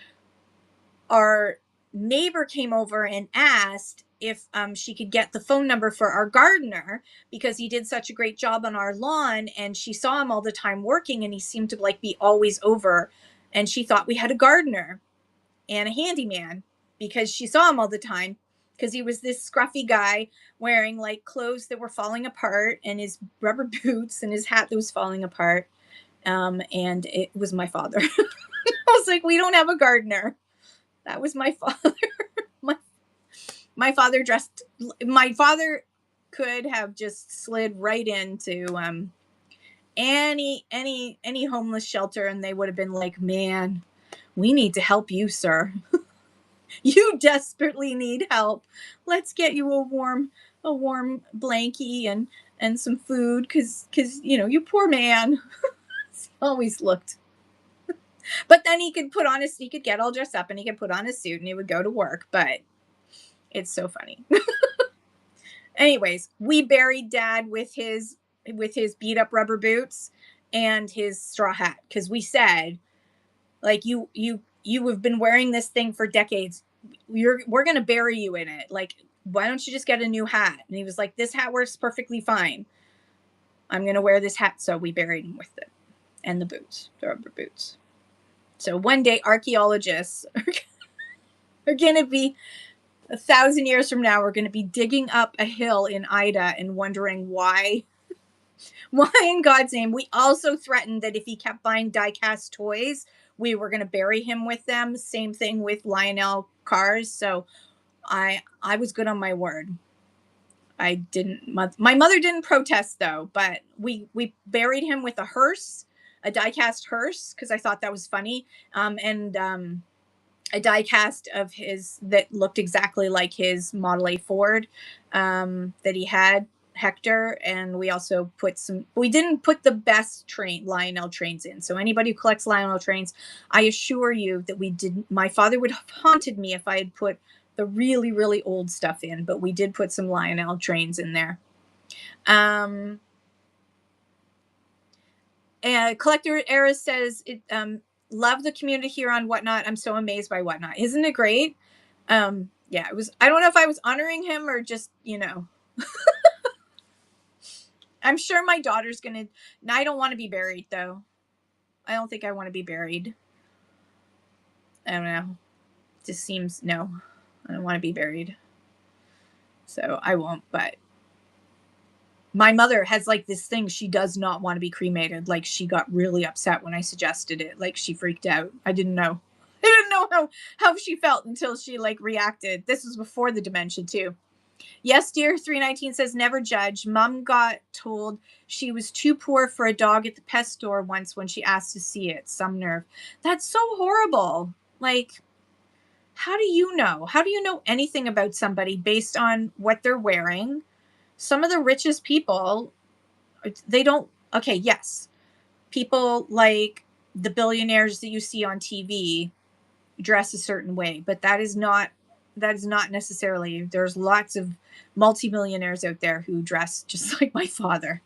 [SPEAKER 1] our neighbor came over and asked if she could get the phone number for our gardener because he did such a great job on our lawn, and she saw him all the time working, and he seemed to like be always over, and she thought we had a gardener and a handyman because she saw him all the time because he was this scruffy guy wearing like clothes that were falling apart and his rubber boots and his hat that was falling apart. And it was my father. I was like, we don't have a gardener. That was my father. my, my father dressed, my father could have just slid right into any homeless shelter, and they would have been like, man, we need to help you, sir. You desperately need help. Let's get you a warm blankie and some food because you poor man. Always looked. But then he could get all dressed up and he could put on a suit and he would go to work. But it's so funny. Anyways, we buried Dad with his beat up rubber boots and his straw hat because we said, like, you have been wearing this thing for decades. We're gonna bury you in it. Like, why don't you just get a new hat? And he was like, this hat works perfectly fine. I'm gonna wear this hat. So we buried him with it and the rubber boots. So one day archaeologists are going to be 1,000 years from now, we're going to be digging up a hill in Ida and wondering why in God's name. We also threatened that if he kept buying die-cast toys, we were going to bury him with them. Same thing with Lionel cars. So I was good on my word. My mother didn't protest though, but we buried him with a hearse, a die-cast hearse, because I thought that was funny. And a die-cast of his that looked exactly like his Model A Ford that he had, Hector. And we also we didn't put the best Lionel trains in. So anybody who collects Lionel trains, I assure you that we didn't. My father would have haunted me if I had put the really, really old stuff in, but we did put some Lionel trains in there. And Collector Era says, love the community here on Whatnot. I'm so amazed by Whatnot. Isn't it great? Yeah, it was. I don't know if I was honoring him or just, I'm sure my daughter's going to, I don't want to be buried though. I don't think I want to be buried. I don't know. It just seems, no, I don't want to be buried. So I won't, but my mother has like this thing. She does not want to be cremated. Like, she got really upset when I suggested it. Like, she freaked out. I didn't know how she felt until she like reacted. This was before the dementia too. Yes, dear 319 says never judge. Mom got told she was too poor for a dog at the pet store once when she asked to see it. Some nerve. That's so horrible. Like, how do you know? How do you know anything about somebody based on what they're wearing? Some of the richest people, they don't. Okay, yes. People like the billionaires that you see on TV dress a certain way, but that is not necessarily. There's lots of multimillionaires out there who dress just like my father.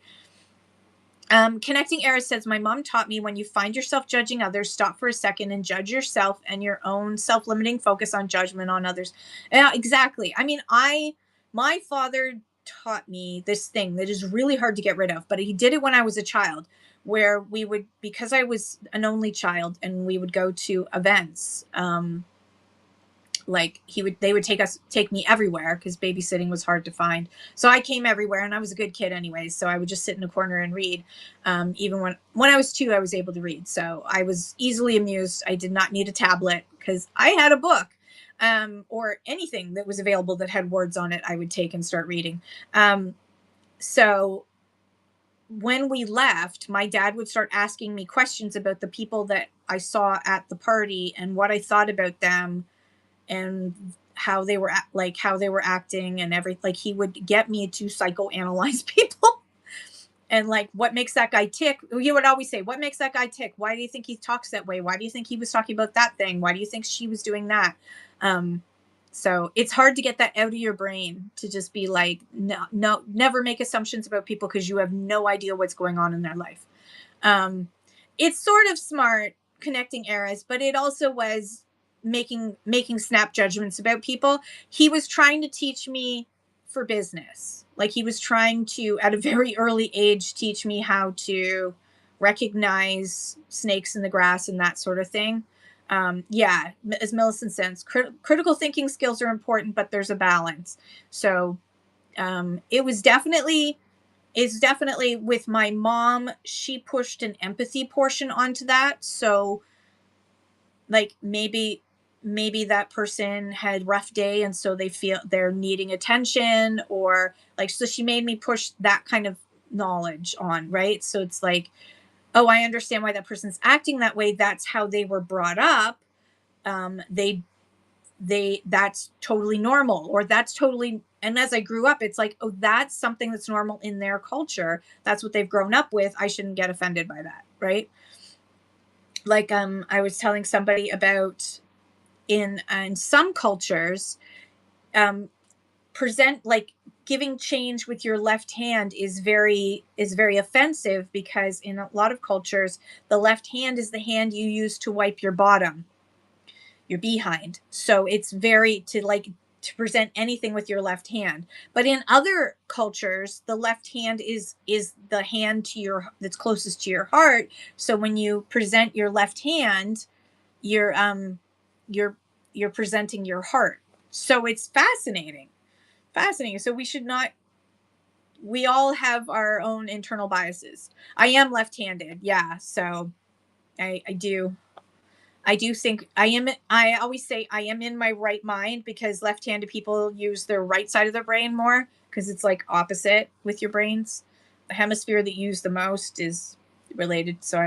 [SPEAKER 1] Connecting Era says, my mom taught me when you find yourself judging others, stop for a second and judge yourself and your own self-limiting focus on judgment on others. Yeah, exactly. I mean, my father taught me this thing that is really hard to get rid of, but he did it when I was a child, where we would, because I was an only child, and we would go to events. Like they would take me everywhere because babysitting was hard to find. So I came everywhere, and I was a good kid anyways. So I would just sit in a corner and read. Even when I was 2, I was able to read. So I was easily amused. I did not need a tablet because I had a book, or anything that was available that had words on it. I would take and start reading. So when we left, my dad would start asking me questions about the people that I saw at the party and what I thought about them and how they were how they were acting and everything. Like, he would get me to psychoanalyze people. And like, what makes that guy tick? He would always say, what makes that guy tick? Why do you think he talks that way? Why do you think he was talking about that thing? Why do you think she was doing that? So it's hard to get that out of your brain, to just be like, no, never make assumptions about people, because you have no idea what's going on in their life. It's sort of smart connecting eras, but it also was making snap judgments about people. He was trying to teach me for business. Like, he was trying to, at a very early age, teach me how to recognize snakes in the grass and that sort of thing. Yeah, as Millicent says, critical thinking skills are important, but there's a balance. So it was definitely, it's definitely with my mom, she pushed an empathy portion onto that. So like, maybe that person had rough day, and so they feel they're needing attention, or like, so she made me push that kind of knowledge on, right? So it's like, oh, I understand why that person's acting that way. That's how they were brought up. They that's totally normal, or that's totally, and as I grew up, it's like, oh, that's something that's normal in their culture. That's what they've grown up with. I shouldn't get offended by that, right? Like, I was telling somebody about, in some cultures, present like giving change with your left hand is very offensive, because in a lot of cultures, the left hand is the hand you use to wipe your bottom, your behind. So it's very, to present anything with your left hand. But in other cultures, the left hand is the hand to your, that's closest to your heart. So when you present your left hand, you're you're presenting your heart. So it's fascinating. So we all have our own internal biases. I am left-handed. Yeah. So I do think I always say I am in my right mind, because left-handed people use their right side of their brain more, because it's like opposite with your brains. The hemisphere that you use the most is related. So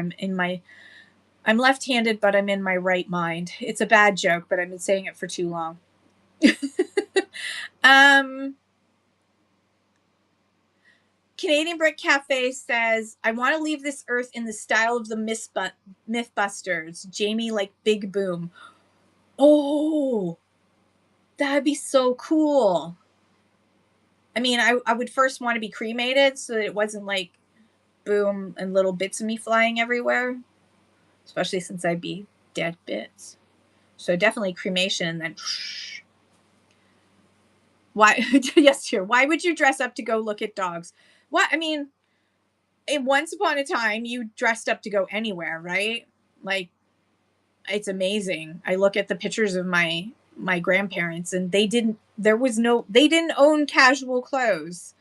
[SPEAKER 1] I'm left-handed, but I'm in my right mind. It's a bad joke, but I've been saying it for too long. Canadian Brick Cafe says, I want to leave this earth in the style of the Mythbusters. Jamie, like Big Boom. Oh, that'd be so cool. I mean, I would first want to be cremated, so that it wasn't like boom and little bits of me flying everywhere, especially since I'd be dead bits. So definitely cremation, and then why? Yes, dear. Why would you dress up to go look at dogs? What? I mean, once upon a time, you dressed up to go anywhere, right? Like, it's amazing. I look at the pictures of my grandparents, and they didn't own casual clothes.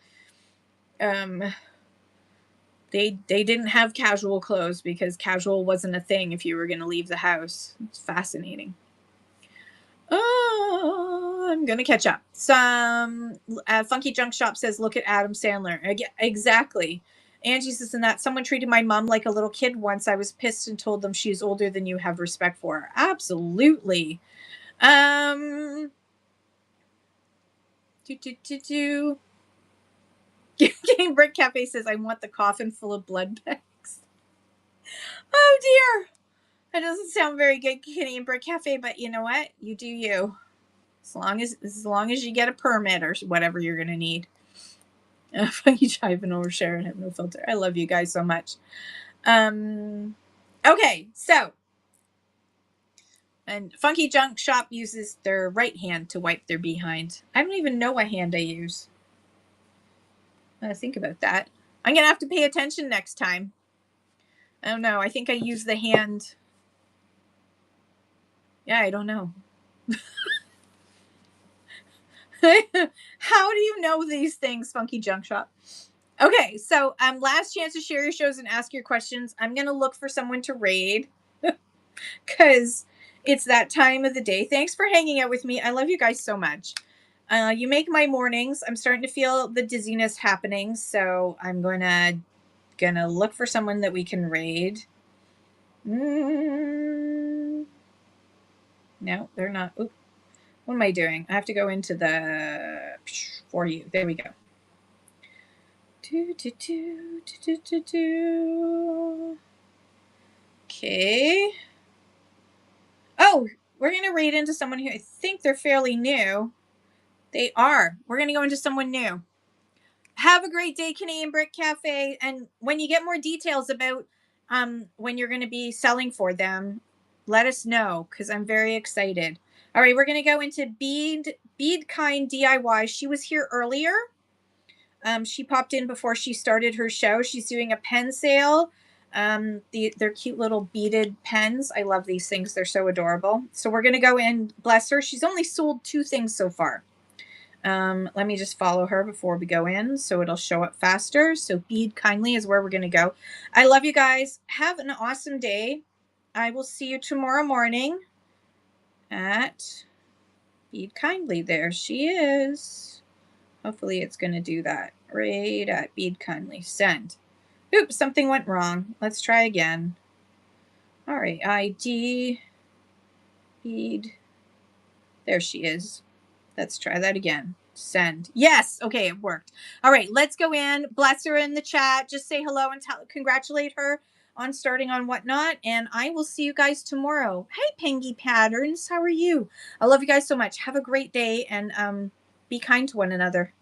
[SPEAKER 1] They didn't have casual clothes, because casual wasn't a thing if you were going to leave the house. It's fascinating. Oh, I'm gonna catch up. Some Funky Junk Shop says, look at Adam Sandler. Exactly. Angie says, in that someone treated my mom like a little kid once. I was pissed and told them she's older than you. Have respect for her. Absolutely. Game Brick Cafe says, I want the coffin full of blood bags. Oh dear. That doesn't sound very good, Canadian Brick Cafe, but you know what? You do you. As long as you get a permit or whatever you're gonna need. Funky jiving over Sharon, have no filter. I love you guys so much. Okay, so, and Funky Junk Shop uses their right hand to wipe their behind. I don't even know what hand I use. I gotta think about that. I'm gonna have to pay attention next time. I don't know. I think I use the hand. Yeah, I don't know. How do you know these things, Funky Junk Shop? Okay, so last chance to share your shows and ask your questions. I'm gonna look for someone to raid, because it's that time of the day. Thanks for hanging out with me. I love you guys so much. You make my mornings. I'm starting to feel the dizziness happening, so I'm going to gonna look for someone that we can raid. No, they're not. Oop. What am I doing? I have to go into the for you. There we go. Okay. Oh, we're going to raid into someone who I think they're fairly new. They are. We're going to go into someone new. Have a great day, Canadian Brick Cafe. And when you get more details about when you're going to be selling for them, let us know because I'm very excited. All right, we're going to go into Bead Kind DIY. She was here earlier. She popped in before she started her show. She's doing a pen sale. They're cute little beaded pens. I love these things. They're so adorable. So we're going to go in. Bless her. She's only sold 2 things so far. Let me just follow her before we go in so it'll show up faster. So Bead Kindly is where we're going to go. I love you guys. Have an awesome day. I will see you tomorrow morning at Bead Kindly. There she is. Hopefully it's going to do that. Right at Bead Kindly. Send. Oops, something went wrong. Let's try again. All right, ID. Bead. There she is. Let's try that again. Send. Yes. Okay, it worked. All right, let's go in. Bless her in the chat. Just say hello and congratulate her on starting on Whatnot. And I will see you guys tomorrow. Hey, Pengy Patterns. How are you? I love you guys so much. Have a great day and be kind to one another.